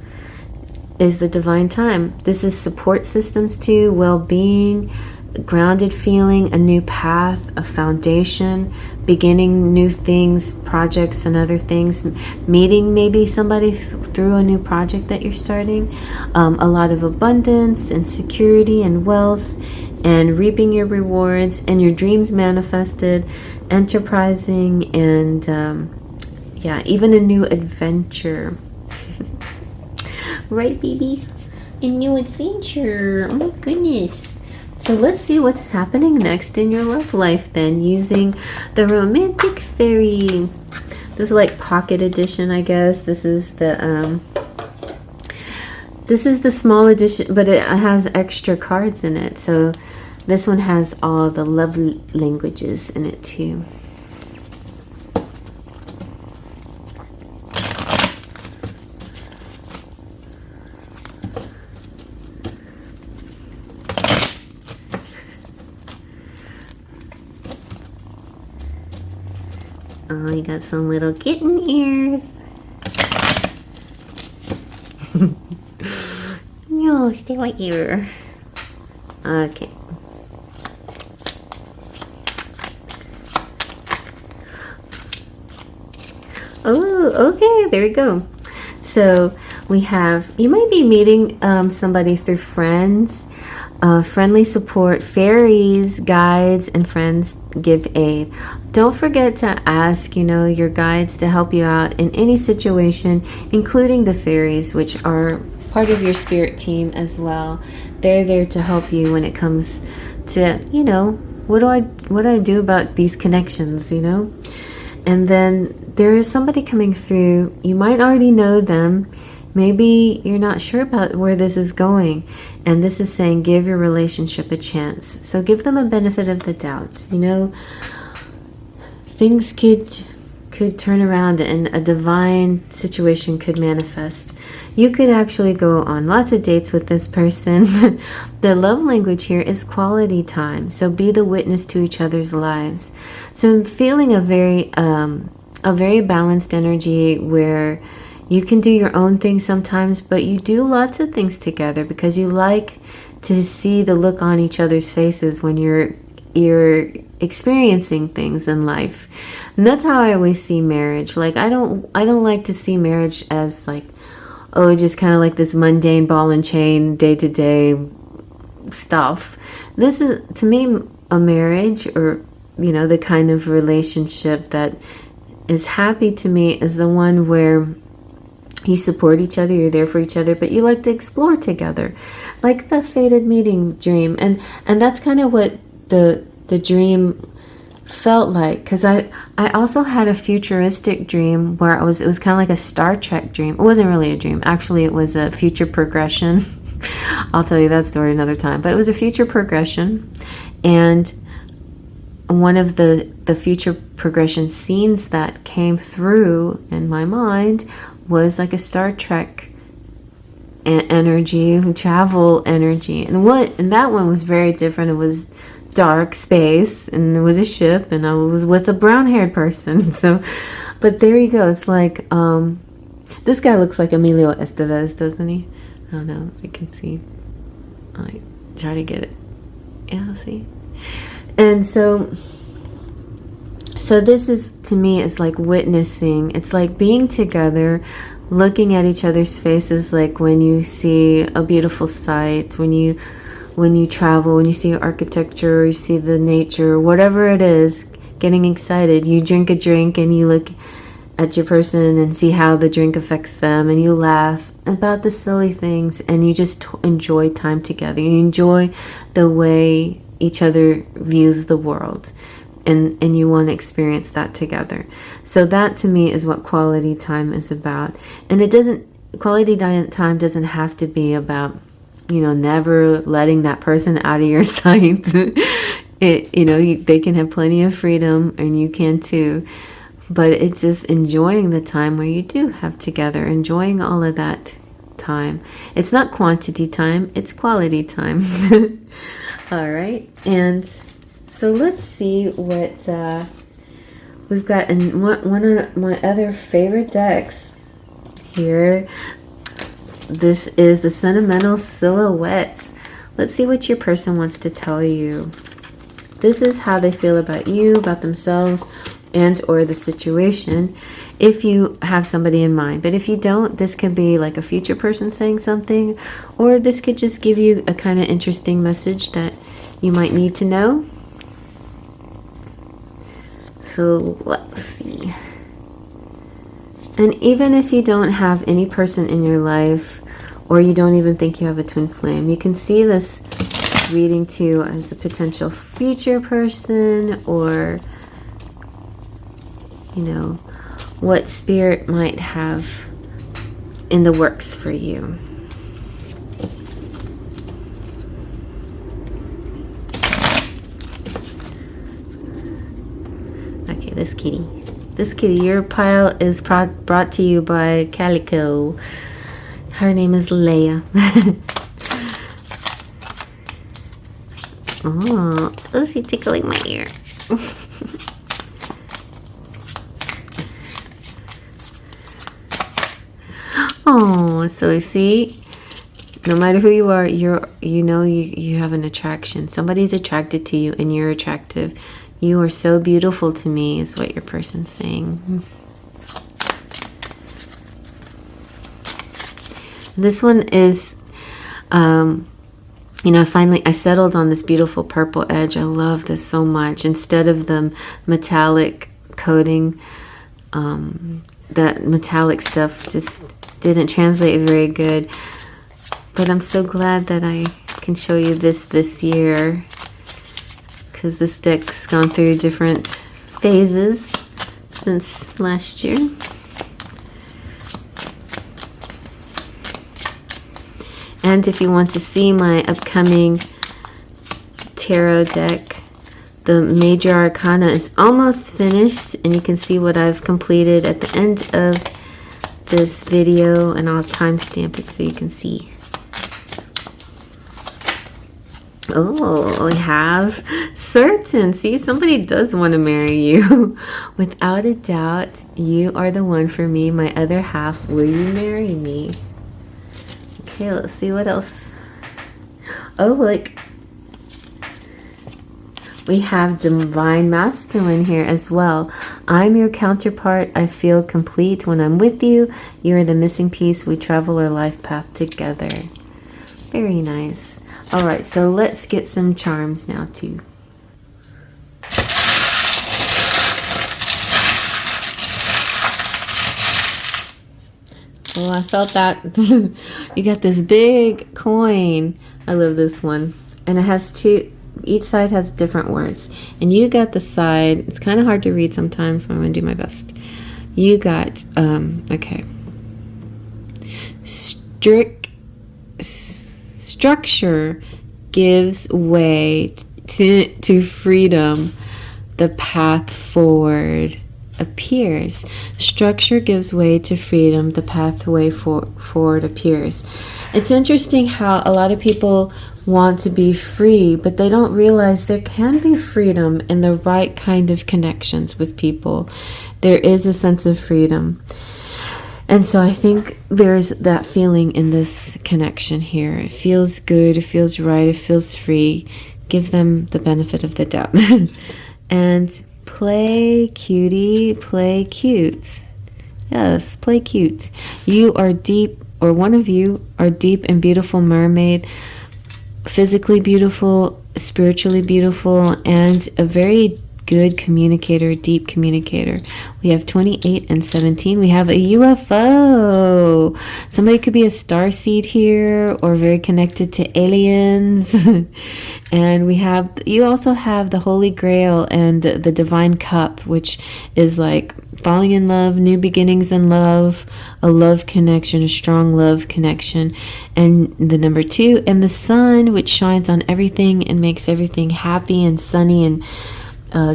is the divine time. This is support systems too, well-being, grounded feeling, a new path, a foundation, beginning new things, projects and other things, meeting maybe somebody through a new project that you're starting, a lot of abundance and security and wealth, and reaping your rewards and your dreams manifested, enterprising, and yeah, even a new adventure. Right, baby? A new adventure. Oh my goodness. So let's see what's happening next in your love life then, using the Romantic Faery. This is like pocket edition, I guess. This is the small edition, but it has extra cards in it. So this one has all the love languages in it too. Oh, you got some little kitten ears. No, stay right here. Okay. Oh, okay, there we go. So we have, you might be meeting somebody through friends. Friendly support, fairies, guides, and friends give aid. Don't forget to ask, your guides to help you out in any situation, including the fairies, which are part of your spirit team as well. They're there to help you when it comes to, what do I do about these connections, And then there is somebody coming through. You might already know them. Maybe you're not sure about where this is going. And this is saying give your relationship a chance. So give them a benefit of the doubt. Things could turn around and a divine situation could manifest. You could actually go on lots of dates with this person. The love language here is quality time. So be the witness to each other's lives. So I'm feeling a very balanced energy where you can do your own thing sometimes, but you do lots of things together because you like to see the look on each other's faces when you're experiencing things in life. And that's how I always see marriage. Like I don't like to see marriage as like, oh, just kind of like this mundane ball and chain day-to-day stuff. This is, to me, a marriage, or the kind of relationship that is happy to me is the one where you support each other, you're there for each other, but you like to explore together, like the fated meeting dream. And that's kind of what the dream felt like, because I also had a futuristic dream where it was kind of like a Star Trek dream. It wasn't really a dream, actually. It was a future progression. I'll tell you that story another time, but it was a future progression. And one of the future progression scenes that came through in my mind was like a Star Trek energy, travel energy. And that one was very different. It was dark space, and there was a ship, and I was with a brown-haired person. So, but there you go. It's like this guy looks like Emilio Estevez, doesn't he? I don't know if you can see. I try to get it. Yeah, see. And so this is, to me, is like witnessing. It's like being together, looking at each other's faces, like when you see a beautiful sight, when you travel, when you see architecture, you see the nature, whatever it is, getting excited. You drink a drink and you look at your person and see how the drink affects them, and you laugh about the silly things, and you just enjoy time together. You enjoy the way each other views the world, and you want to experience that together. So that, to me, is what quality time is about. And quality time doesn't have to be about never letting that person out of your sight. They can have plenty of freedom, and you can too. But it's just enjoying the time where you do have together, enjoying all of that time. It's not quantity time, it's quality time. All right. And so let's see what we've got in one of my other favorite decks here. This is the Sentimental Silhouettes. Let's see what your person wants to tell you. This is how they feel about you, about themselves, and or the situation, if you have somebody in mind. But if you don't, this could be like a future person saying something, or this could just give you a kind of interesting message that you might need to know. So let's see. And even if you don't have any person in your life, or you don't even think you have a twin flame. You can see this reading too as a potential future person, or you know, what spirit might have in the works for you. Okay, this kitty, your pile is brought to you by Calico. Her name is Leia. Oh, she's tickling my ear. Oh, so see, no matter who you are, you have an attraction. Somebody's attracted to you, and you're attractive. You are so beautiful to me, is what your person's saying. This one is, finally I settled on this beautiful purple edge. I love this so much. Instead of the metallic coating, that metallic stuff just didn't translate very good. But I'm so glad that I can show you this year, because this deck's gone through different phases since last year. And if you want to see my upcoming tarot deck, the major arcana is almost finished, and you can see what I've completed at the end of this video, and I'll timestamp it so you can see. Oh, we have certain. See, somebody does want to marry you. Without a doubt, you are the one for me, my other half. Will you marry me? Okay, let's see what else. Oh, look. We have Divine Masculine here as well. I'm your counterpart. I feel complete when I'm with you. You are the missing piece. We travel our life path together. Very nice. All right, so let's get some charms now too. Oh, I felt that. You got this big coin. I love this one. And it has two, each side has different words. And you got the side, it's kind of hard to read sometimes, but I'm going to do my best. You got, okay. Structure gives way to freedom. The path forward appears. Structure gives way to freedom. The pathway forward appears. It's interesting how a lot of people want to be free, but they don't realize there can be freedom in the right kind of connections with people. There is a sense of freedom. And so I think there's that feeling in this connection here. It feels good, it feels right, it feels free. Give them the benefit of the doubt. And play cutie, play cute. Yes, play cute. You are deep, or one of you are deep and beautiful mermaid, physically beautiful, spiritually beautiful, and a very good communicator, deep communicator. We have 28 and 17. We have a UFO. Somebody could be a starseed here, or very connected to aliens. And you also have the Holy Grail and the Divine Cup, which is like falling in love, new beginnings in love, a love connection, a strong love connection. And the number 2, and the sun, which shines on everything and makes everything happy and sunny and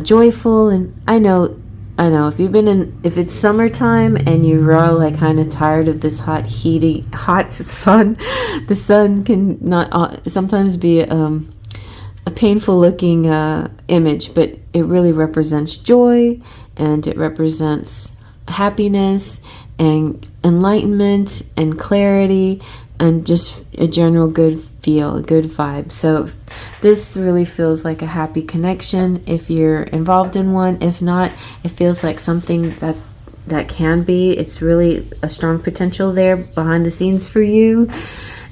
joyful. And I know if it's summertime and you're all like kind of tired of this hot sun, the sun can not sometimes be a painful looking image, but it really represents joy, and it represents happiness and enlightenment and clarity, and just a general good feel, a good vibe. So this really feels like a happy connection if you're involved in one. If not, it feels like something that can be. It's really a strong potential there behind the scenes for you.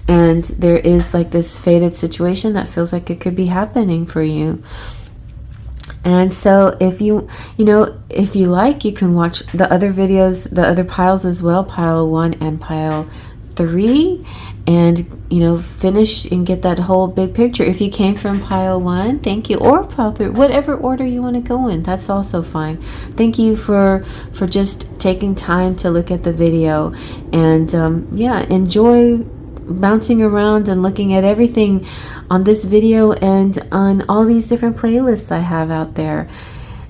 And there is like this fated situation that feels like it could be happening for you. And so if if you like, you can watch the other videos, the other piles as well, pile 1 and pile 3 and, you know, finish and get that whole big picture. If you came from pile 1, thank you, or pile 3, whatever order you want to go in, that's also fine. Thank you for just taking time to look at the video, and yeah, enjoy bouncing around and looking at everything on this video and on all these different playlists I have out there.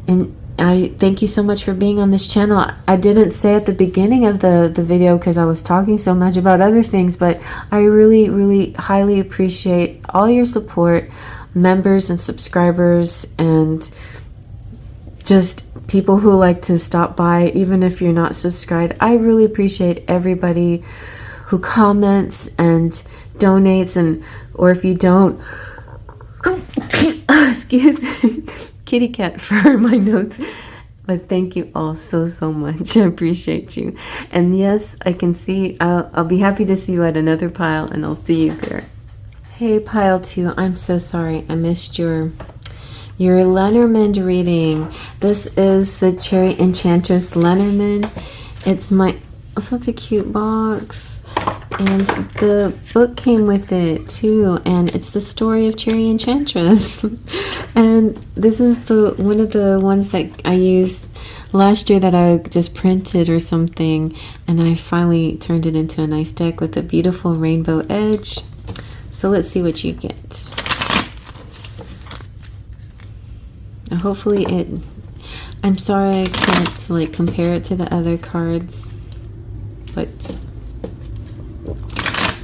And I thank you so much for being on this channel. I didn't say at the beginning of the video because I was talking so much about other things, but I really, really highly appreciate all your support, members and subscribers, and just people who like to stop by, even if you're not subscribed. I really appreciate everybody who comments and donates, and or if you don't, excuse me, kitty cat for my notes. But thank you all so much. I appreciate you. And yes, I can see, I'll be happy to see you at another pile, and I'll see you there. Hey, pile 2, I'm so sorry I missed your Lenormand reading. This is the CherryEnchantress Lenormand. It's such a cute box. And the book came with it too, and it's the story of CherryEnchantress. And this is one of the ones that I used last year that I just printed or something, and I finally turned it into a nice deck with a beautiful rainbow edge. So let's see what you get. Hopefully I'm sorry I can't like compare it to the other cards, but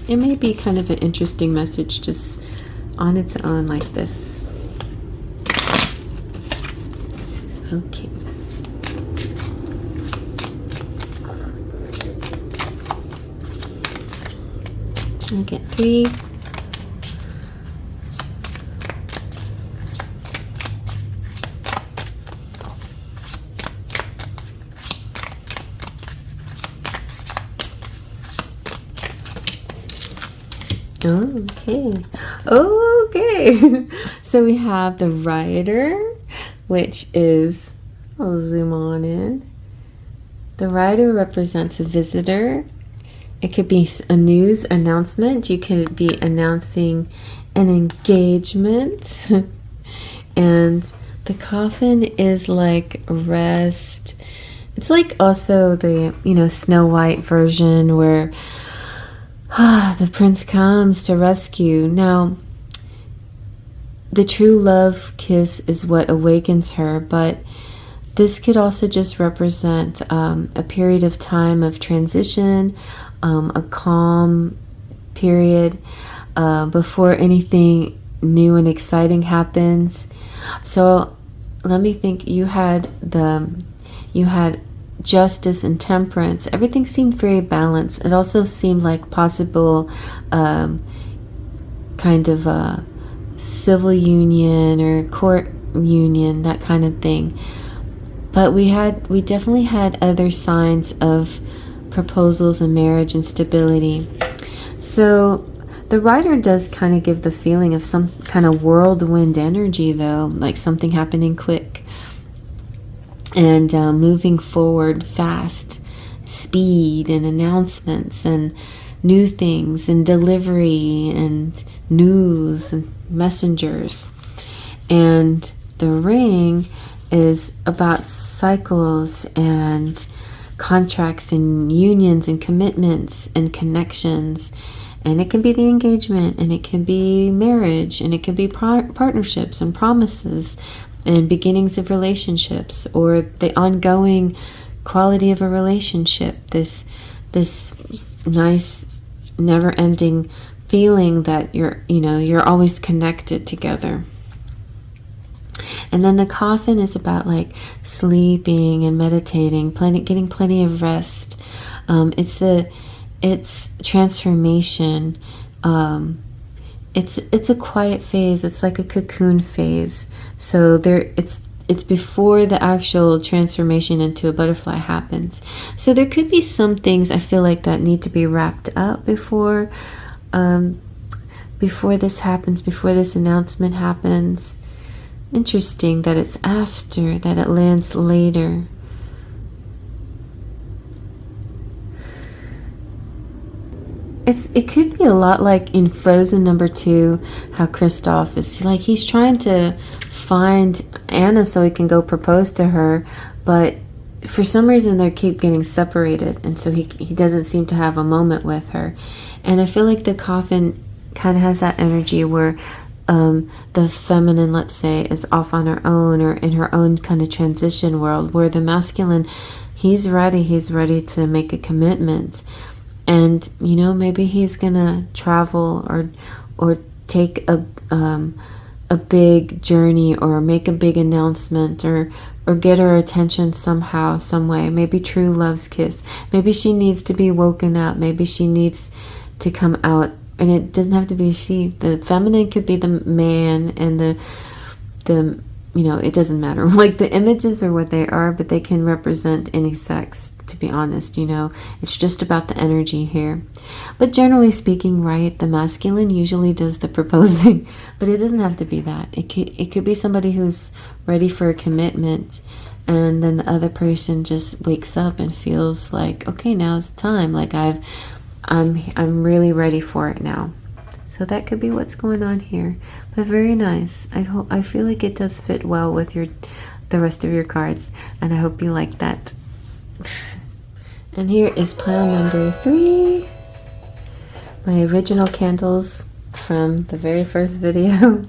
it may be kind of an interesting message just on its own like this. Okay. I'll get 3. Okay. So we have the Rider, which is, I'll zoom on in. The Rider represents a visitor. It could be a news announcement. You could be announcing an engagement. And the Coffin is like rest. It's like also the, you know, Snow White version where the prince comes to rescue. Now, the true love kiss is what awakens her, but this could also just represent a period of time of transition, a calm period before anything new and exciting happens. So let me think. You had justice and temperance. Everything seemed very balanced. It also seemed like possible kind of a civil union or court union, that kind of thing. But we definitely had other signs of proposals and marriage and stability. So the Rider does kind of give the feeling of some kind of whirlwind energy, though, like something happening quick and moving forward fast, speed and announcements and new things and delivery and news and messengers. And the Ring is about cycles and contracts and unions and commitments and connections. And it can be the engagement, and it can be marriage, and it can be partnerships and promises and beginnings of relationships, or the ongoing quality of a relationship, this nice never-ending feeling that you're always connected together. And then the Coffin is about like sleeping and meditating, getting plenty of rest. It's transformation. It's a quiet phase. It's like a cocoon phase. So it's before the actual transformation into a butterfly happens. So there could be some things I feel like that need to be wrapped up before this happens, before this announcement happens. Interesting that it's after, that it lands later. it could be a lot like in Frozen #2, how Kristoff is like, he's trying to find Anna so he can go propose to her, but for some reason they keep getting separated, and so he doesn't seem to have a moment with her. And I feel like the coffin kind of has that energy where the feminine, let's say, is off on her own or in her own kind of transition world, where the masculine, he's ready to make a commitment. And you know, maybe he's gonna travel or take a big journey, or make a big announcement, or get her attention somehow, some way. Maybe true love's kiss. Maybe she needs to be woken up. Maybe she needs to come out. And it doesn't have to be she. The feminine could be the man, and the you know, it doesn't matter. Like, the images are what they are, but they can represent any sex, to be honest, you know. It's just about the energy here. But generally speaking, right, the masculine usually does the proposing, but it doesn't have to be that. It could be somebody who's ready for a commitment, and then the other person just wakes up and feels like, okay, now's the time. Like, I'm really ready for it now. So that could be what's going on here. But very nice. I feel like it does fit well with the rest of your cards, and I hope you like that. And here is pile number 3. My original candles from the very first video.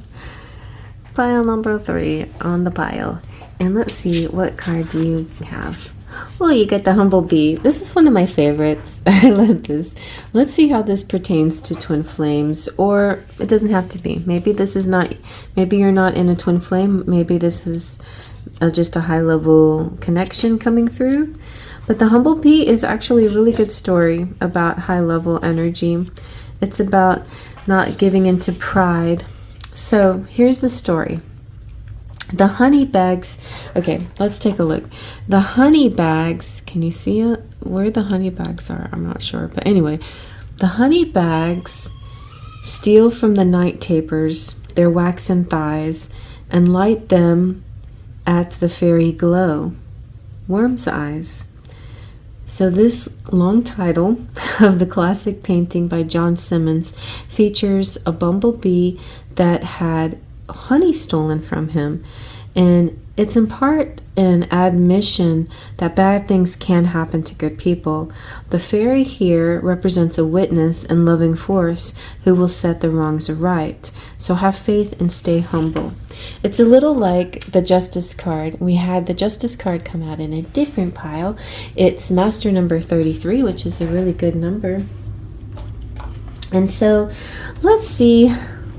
Pile number 3 on the pile. And let's see, what card do you have? Well, you get the Humblebee. This is one of my favorites. I love this. Let's see how this pertains to twin flames, or it doesn't have to be. Maybe this is not, maybe you're not in a twin flame. Maybe this is just a high level connection coming through. But the Humblebee is actually a really good story about high level energy. It's about not giving into pride. So here's the story. The honey bags, okay, let's take a look. The honey bags, can you see it? Where the honey bags are? I'm not sure. But anyway, the honey bags steal from the night tapers their waxen thighs and light them at the fairy glow, worm's eyes. So this long title of the classic painting by John Simmons features a bumblebee that had honey stolen from him, and it's in part an admission that bad things can happen to good people. The fairy here represents a witness and loving force who will set the wrongs right. So have faith and stay humble. It's a little like the Justice card. We had the Justice card come out in a different pile. It's master number 33, which is a really good number. And so let's see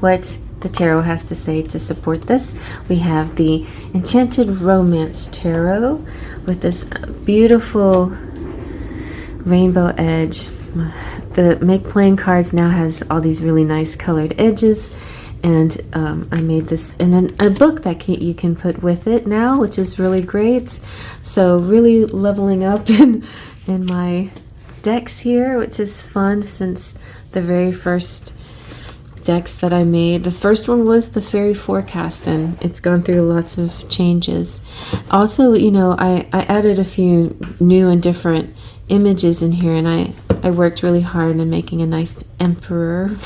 what the tarot has to say to support this. We have the Enchanted Romance Tarot with this beautiful rainbow edge. The Make Plain cards now has all these really nice colored edges, and I made this, and then a book that you can put with it now, which is really great. So really leveling up in my decks here, which is fun since the very first decks that I made. The first one was the Fairy Forecast, and it's gone through lots of changes. Also, you know, I added a few new and different images in here, and I worked really hard in making a nice emperor.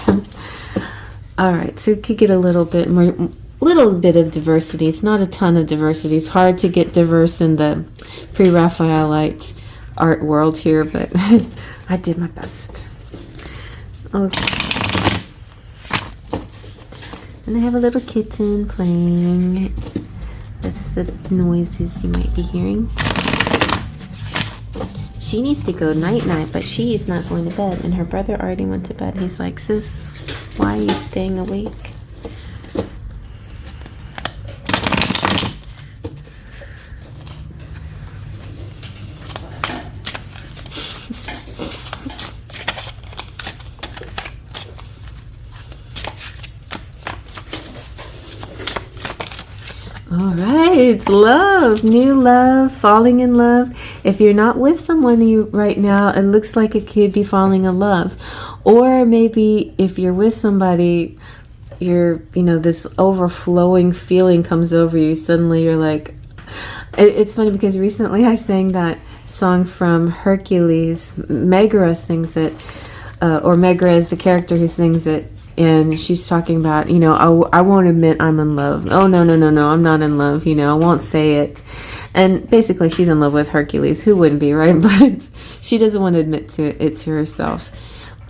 All right, so you could get a little bit of diversity. It's not a ton of diversity. It's hard to get diverse in the pre-Raphaelite art world here, but I did my best. Okay. And I have a little kitten playing. That's the noises you might be hearing. She needs to go night-night, but she is not going to bed. And her brother already went to bed. He's like, sis, why are you staying awake? All right, it's love, new love, falling in love. If you're not with someone right now, it looks like it could be falling in love. Or maybe if you're with somebody, this overflowing feeling comes over you. Suddenly you're like, it's funny because recently I sang that song from Hercules. Megara sings it. or Megra is the character who sings it. And she's talking about, you know, I won't admit I'm in love. Oh, no, no, no, no, I'm not in love. You know, I won't say it. And basically, she's in love with Hercules. Who wouldn't be, right? But she doesn't want to admit it to herself.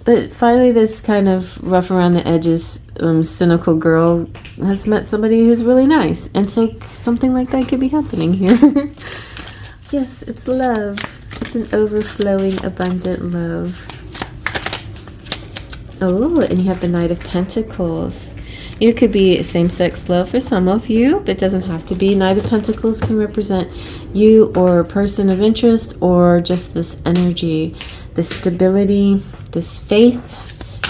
But finally, this kind of rough around the edges, cynical girl has met somebody who's really nice. And so something like that could be happening here. Yes, it's love. It's an overflowing, abundant love. Oh, and you have the Knight of Pentacles. It could be same-sex love for some of you, but it doesn't have to be. Knight of Pentacles can represent you or a person of interest, or just this energy, this stability, this faith.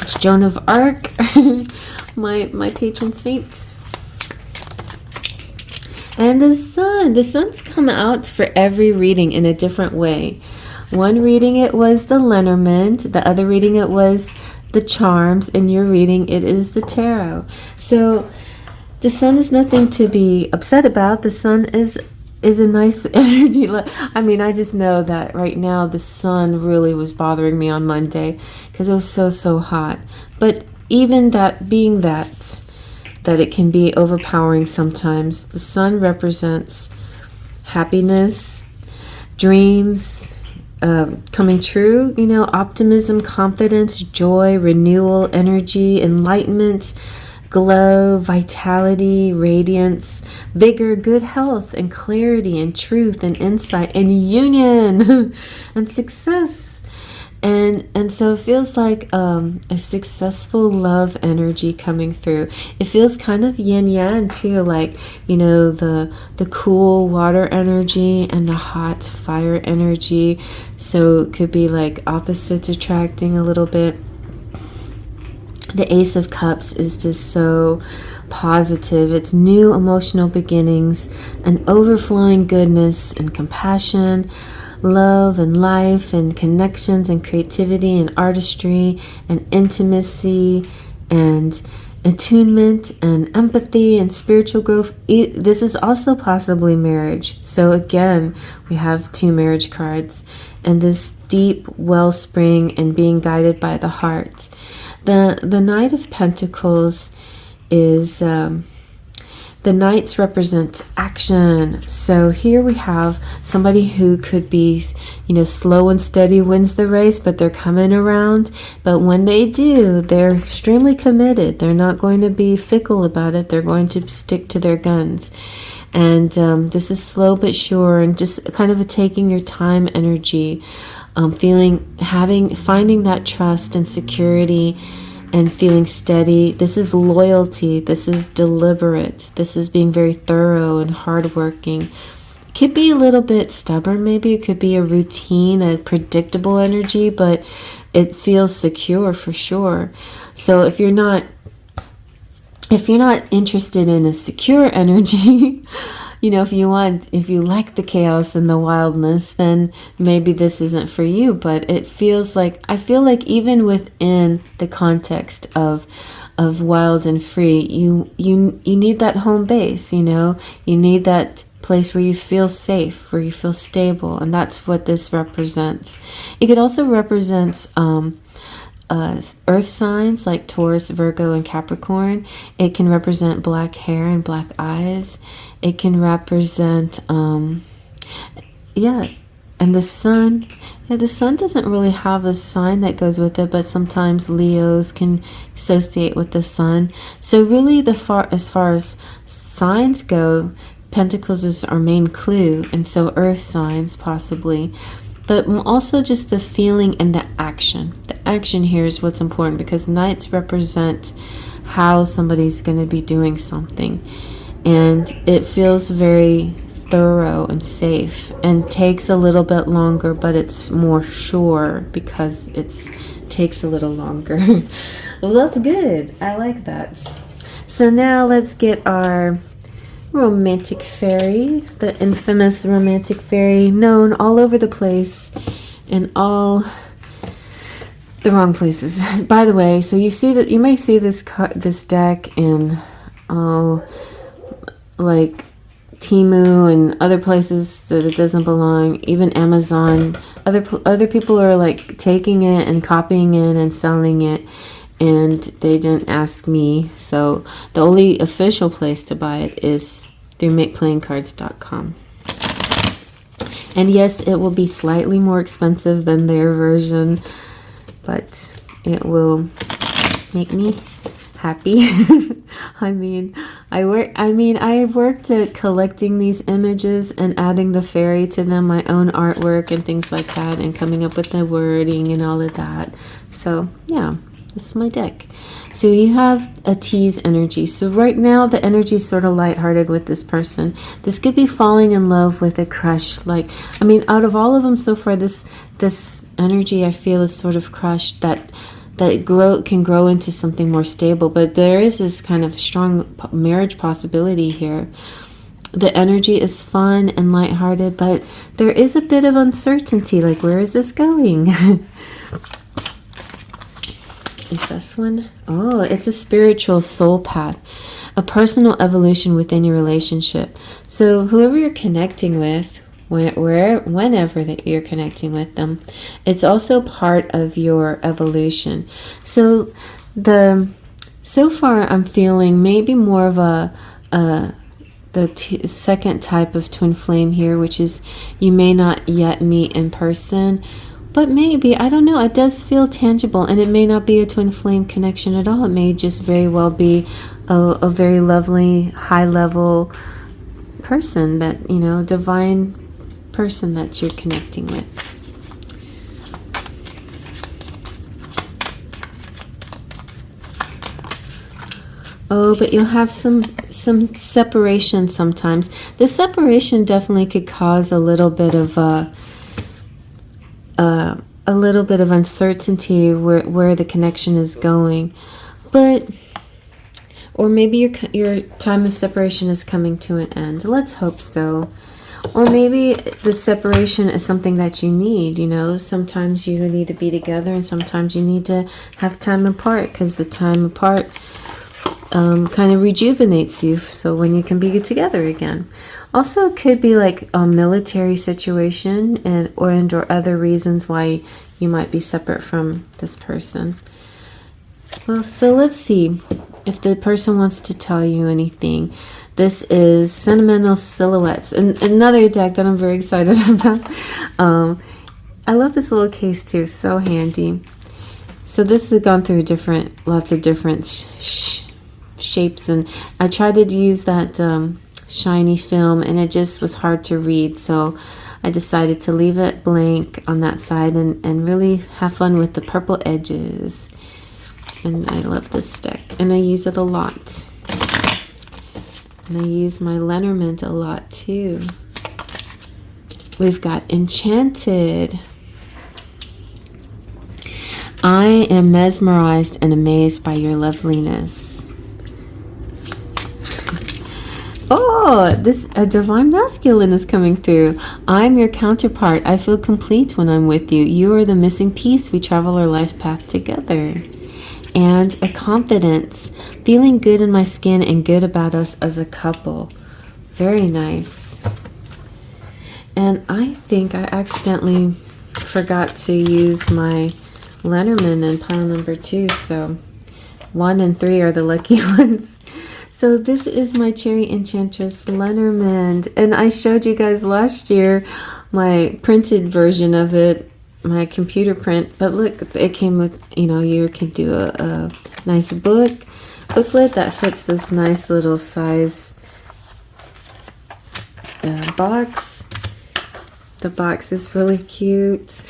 It's Joan of Arc, my patron saint. And the sun. The sun's come out for every reading in a different way. One reading it was the Lenormand, the other reading it was the charms, and your reading it is the tarot. So the sun is nothing to be upset about. The sun is a nice energy. I mean, I just know that right now the sun really was bothering me on Monday because it was so hot. But even that being that it can be overpowering sometimes, the sun represents happiness, dreams, coming true, you know, optimism, confidence, joy, renewal, energy, enlightenment, glow, vitality, radiance, vigor, good health, and clarity, and truth, and insight, and union, and success. And so it feels like a successful love energy coming through. It feels kind of yin yang too, like, you know, the cool water energy and the hot fire energy. So it could be like opposites attracting a little bit. The Ace of Cups is just so positive. It's new emotional beginnings, and overflowing goodness and compassion, love and life and connections and creativity and artistry and intimacy and attunement and empathy and spiritual growth. This is also possibly marriage. So again, we have 2 marriage cards and this deep wellspring and being guided by the heart. The Knight of Pentacles is the Knights represent action. So here we have somebody who could be, you know, slow and steady wins the race, but they're coming around. But when they do, they're extremely committed. They're not going to be fickle about it. They're going to stick to their guns. And this is slow but sure, and just kind of a taking your time energy, finding that trust and security and feeling steady. This is loyalty. This is deliberate. This is being very thorough and hardworking. It could be a little bit stubborn, maybe. It could be a routine, a predictable energy, but it feels secure for sure. So if you're not interested in a secure energy, you know, if you like the chaos and the wildness, then maybe this isn't for you. But it feels like, I feel like even within the context of wild and free, you need that home base, you know, you need that place where you feel safe, where you feel stable, and that's what this represents. It could also represent earth signs like Taurus, Virgo, and Capricorn. It can represent black hair and black eyes. It can represent and the sun. The sun doesn't really have a sign that goes with it, but sometimes Leos can associate with the sun. So really, as far as signs go, Pentacles is our main clue, and so earth signs possibly. But also just the feeling and the action. The action here is what's important, because Knights represent how somebody's going to be doing something. And it feels very thorough and safe, and takes a little bit longer, but it's more sure because it takes a little longer. Well, that's good. I like that. So now let's get our Romantic Fairy, the infamous Romantic Fairy, known all over the place in all the wrong places. By the way, so you may see this deck in like Temu and other places that it doesn't belong, even Amazon. other people are like taking it and copying it and selling it, and they didn't ask me. So the only official place to buy it is through makeplayingcards.com. And yes, it will be slightly more expensive than their version, but it will make me happy. I worked at collecting these images and adding the fairy to them, my own artwork and things like that, and coming up with the wording and all of that. So yeah, this is my deck. So you have a tease energy. So right now the energy is sort of lighthearted with this person. This could be falling in love with a crush. Like, I mean, out of all of them so far, this energy I feel is sort of crushed, that can grow into something more stable. But there is this kind of strong marriage possibility here. The energy is fun and lighthearted, but there is a bit of uncertainty. Like, where is this going? Is this one? Oh, it's a spiritual soul path, a personal evolution within your relationship. So whoever you're connecting with, whenever that you're connecting with them, it's also part of your evolution. So so far I'm feeling maybe more of the second type of twin flame here, which is you may not yet meet in person, but maybe, I don't know, it does feel tangible, and it may not be a twin flame connection at all. It may just very well be a very lovely, high level person that, you know, divine person that you're connecting with. Oh, but you'll have some separation sometimes. The separation definitely could cause a little bit of uncertainty where the connection is going, or maybe your time of separation is coming to an end. Let's hope so. Or maybe the separation is something that you need. You know, sometimes you need to be together, and sometimes you need to have time apart, because the time apart kind of rejuvenates you, so when you can be together again. Also, it could be like a military situation or other reasons why you might be separate from this person. Well, so let's see if the person wants to tell you anything. This is Sentimental Silhouettes, and another deck that I'm very excited about. I love this little case too, so handy. So this has gone through lots of different shapes, and I tried to use that shiny film, and it just was hard to read, so I decided to leave it blank on that side and really have fun with the purple edges. And I love this deck, and I use it a lot, and I use my Lenormand a lot too. We've got Enchanted. I am mesmerized and amazed by your loveliness. Oh, a divine masculine is coming through. I'm your counterpart. I feel complete when I'm with you. You are the missing piece. We travel our life path together. And a confidence, feeling good in my skin and good about us as a couple. Very nice. And I think I accidentally forgot to use my Lenormand in pile number 2, so 1 and 3 are the lucky ones. So this is my CherryEnchantress Lenormand, and I showed you guys last year my printed version of it, my computer print, but look, it came with, you know, you can do a nice booklet that fits this nice little size box. The box is really cute.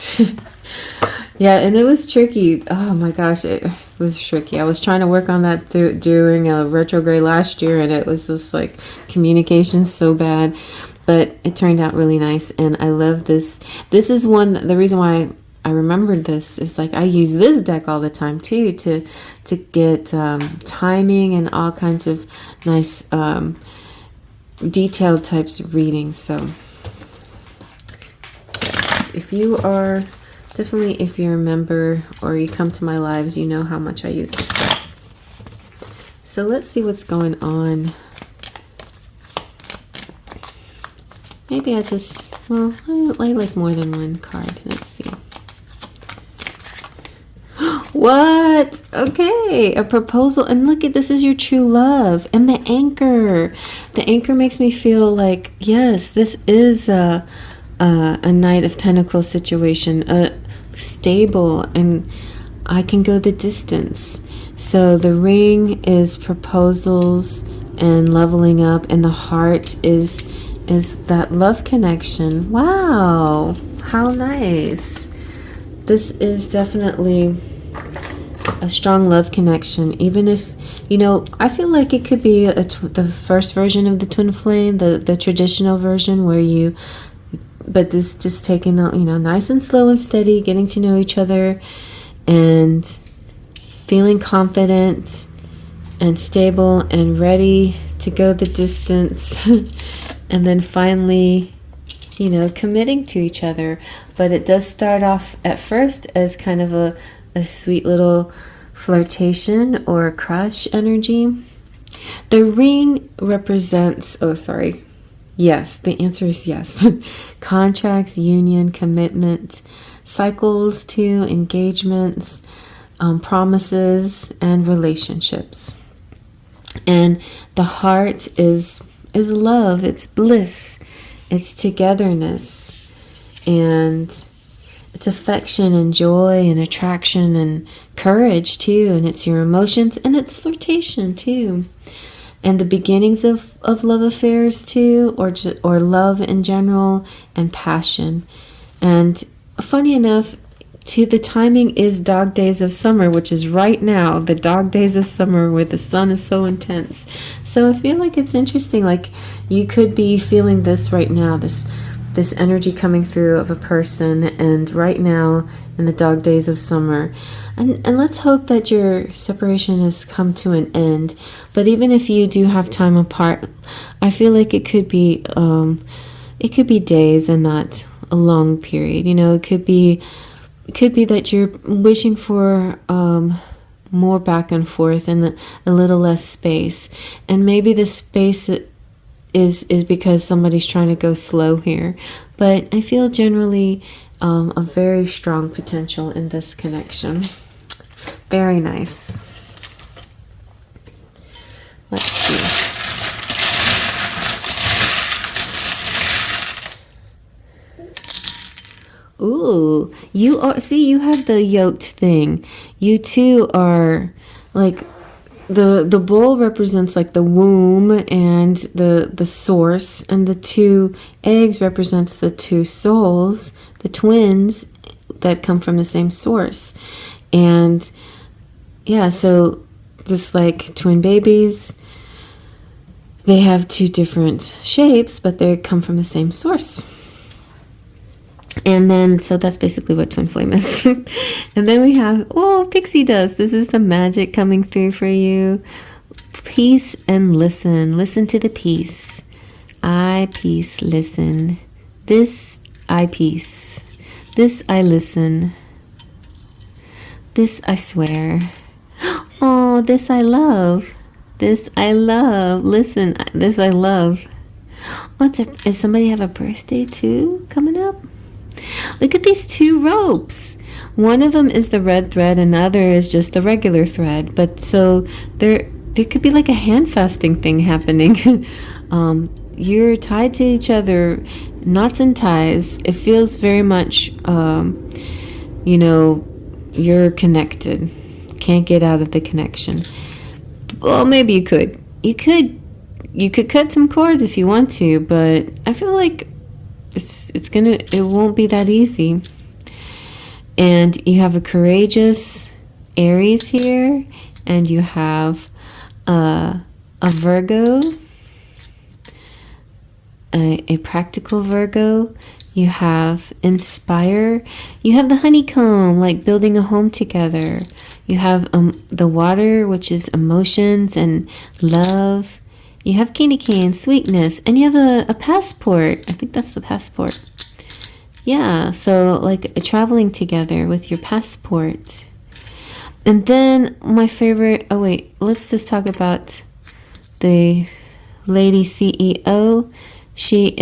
Yeah, and it was tricky. Oh my gosh, it was tricky. I was trying to work on that during a retrograde last year, and it was just like communication so bad, but it turned out really nice, and I love this. This is the reason why I remembered this is like I use this deck all the time too to get timing and all kinds of nice detailed types of readings. So if you are definitely, if you're a member or you come to my lives, you know how much I use this stuff. So let's see what's going on. Maybe I just Well, I like more than one card. Let's see. What? Okay, a proposal. And look at this is your true love. And the anchor. The anchor makes me feel like, yes, this is a Knight of Pentacles situation. Stable, and I can go the distance. So the ring is proposals and leveling up, and the heart is that love connection. Wow, how nice. This is definitely a strong love connection, even if, you know, I feel like it could be the first version of the twin flame, the traditional version where you, but this just taking out, you know, nice and slow and steady, getting to know each other and feeling confident and stable and ready to go the distance. And then finally, you know, committing to each other. But it does start off at first as kind of a sweet little flirtation or crush energy. The ring represents, oh, sorry. Yes, the answer is yes. Contracts, union, commitment, cycles too, engagements, promises, and relationships. And the heart is love, it's bliss, it's togetherness, and it's affection and joy and attraction and courage too, and it's your emotions, and it's flirtation too, and the beginnings of love affairs too, or love in general, and passion. And funny enough, the timing is dog days of summer, which is right now, the dog days of summer where the sun is so intense. So I feel like it's interesting, like you could be feeling this right now, this energy coming through of a person, and right now in the dog days of summer. And let's hope that your separation has come to an end. But even if you do have time apart, I feel like it could be days and not a long period. You know, it could be that you're wishing for more back and forth and a little less space. And maybe the space is because somebody's trying to go slow here. But I feel generally a very strong potential in this connection. Very nice. Let's see. Ooh, you have the yoked thing. You two are like the bull represents like the womb and the source, and the two eggs represents the two souls, the twins that come from the same source. And yeah, so just like twin babies, they have two different shapes, but they come from the same source. And then, so that's basically what twin flame is. And then we have, pixie dust. This is the magic coming through for you. Peace and listen. Listen to the peace. I peace, listen. This I peace. This I listen. This I swear. Oh, this I love. This I love. Listen, this I love. Does somebody have a birthday too coming up? Look at these two ropes. One of them is the red thread, and the other is just the regular thread. But so there could be like a hand fasting thing happening. You're tied to each other, knots and ties. It feels very much, you're connected. Can't get out of the connection. Well, maybe you could. You could cut some cords if you want to, but I feel like it won't be that easy. And you have a courageous Aries here, and you have a Virgo, a practical Virgo. You have inspire. You have the honeycomb, like building a home together. You have the water, which is emotions and love. You have candy cane, sweetness, and you have a passport. I think that's the passport. Yeah, so like traveling together with your passport. And then my favorite, let's just talk about the lady CEO. She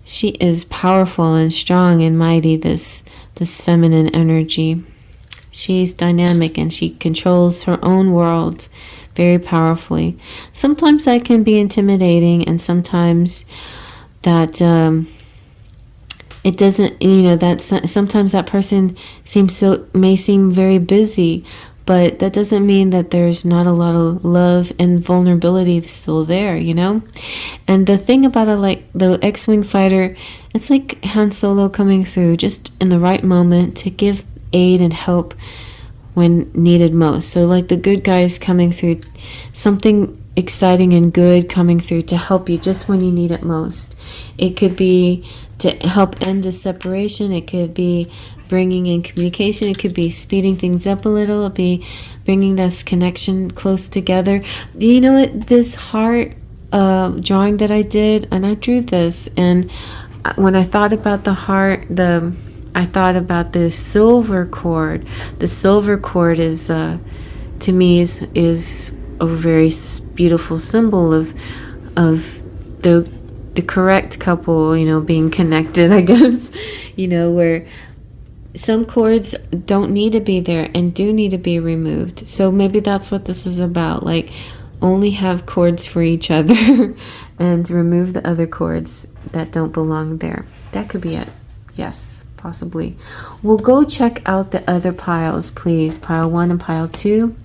she is powerful and strong and mighty, this feminine energy. She's dynamic and she controls her own world very powerfully. Sometimes that can be intimidating, and sometimes that it doesn't, that sometimes that person may seem very busy, but that doesn't mean that there's not a lot of love and vulnerability still there, And the thing about the X-Wing fighter, it's like Han Solo coming through just in the right moment to give aid and help when needed most. So like the good guys coming through, something exciting and good coming through to help you just when you need it most. It could be to help end a separation. It could be bringing in communication. It could be speeding things up a little. It'd be bringing this connection close together. You know what? This heart drawing that I did, and I drew this, and when I thought about the heart, I thought about the silver cord. The silver cord is, to me, is a very beautiful symbol of the correct couple, being connected, I guess, where some cords don't need to be there and do need to be removed. So maybe that's what this is about. Like, only have cords for each other and remove the other cords that don't belong there. That could be it. Yes, possibly. We'll go check out the other piles, please. Pile 1 and pile 2.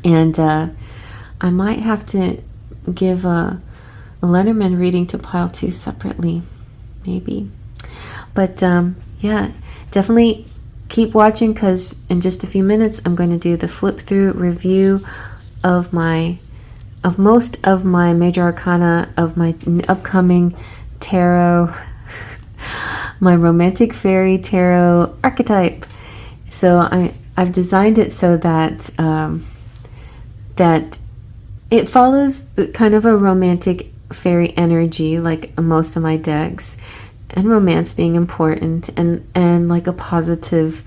And I might have to give a Lenormand reading to pile 2 separately. Maybe. But yeah. Definitely keep watching, because in just a few minutes I'm going to do the flip through review of most of my major arcana of my upcoming tarot, my Romantic Faery Tarot archetype. So I've designed it so that that it follows kind of a romantic fairy energy, like most of my decks. And romance being important, and like a positive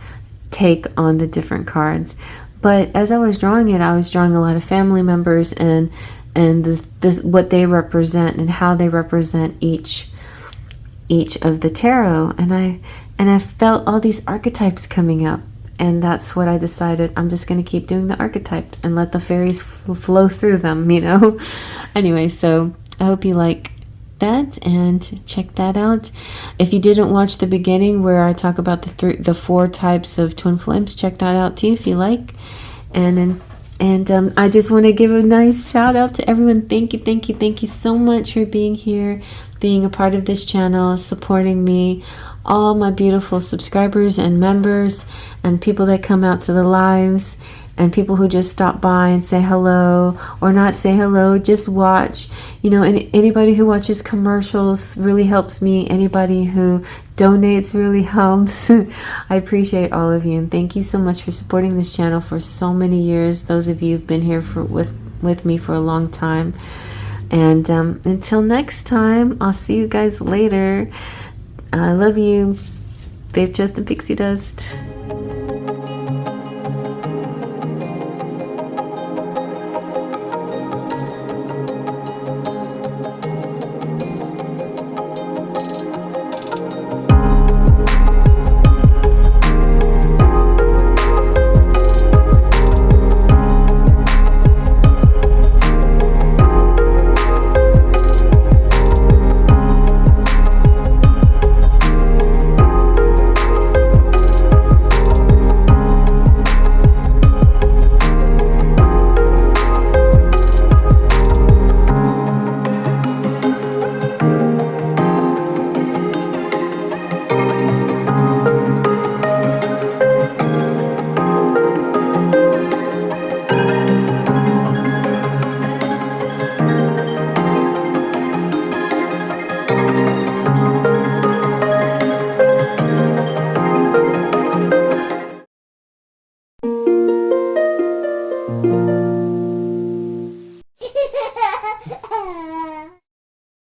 take on the different cards. But as I was drawing it, I was drawing a lot of family members and what they represent and how they represent each of the tarot. And I felt all these archetypes coming up, and that's what I decided. I'm just going to keep doing the archetypes and let the fairies flow through them, Anyway, so I hope you like that and check that out. If you didn't watch the beginning where I talk about the 4 types of twin flames, check that out too if you like. And I just want to give a nice shout out to everyone. Thank you so much for being here, being a part of this channel, supporting me, all my beautiful subscribers and members and people that come out to the lives, and people who just stop by and say hello or not say hello, just watch. And anybody who watches commercials really helps me. Anybody who donates really helps. I appreciate all of you, and thank you so much for supporting this channel for so many years. Those of you who've been here with me for a long time. And until next time, I'll see you guys later. I love you. Faith, Trust, and Pixie Dust.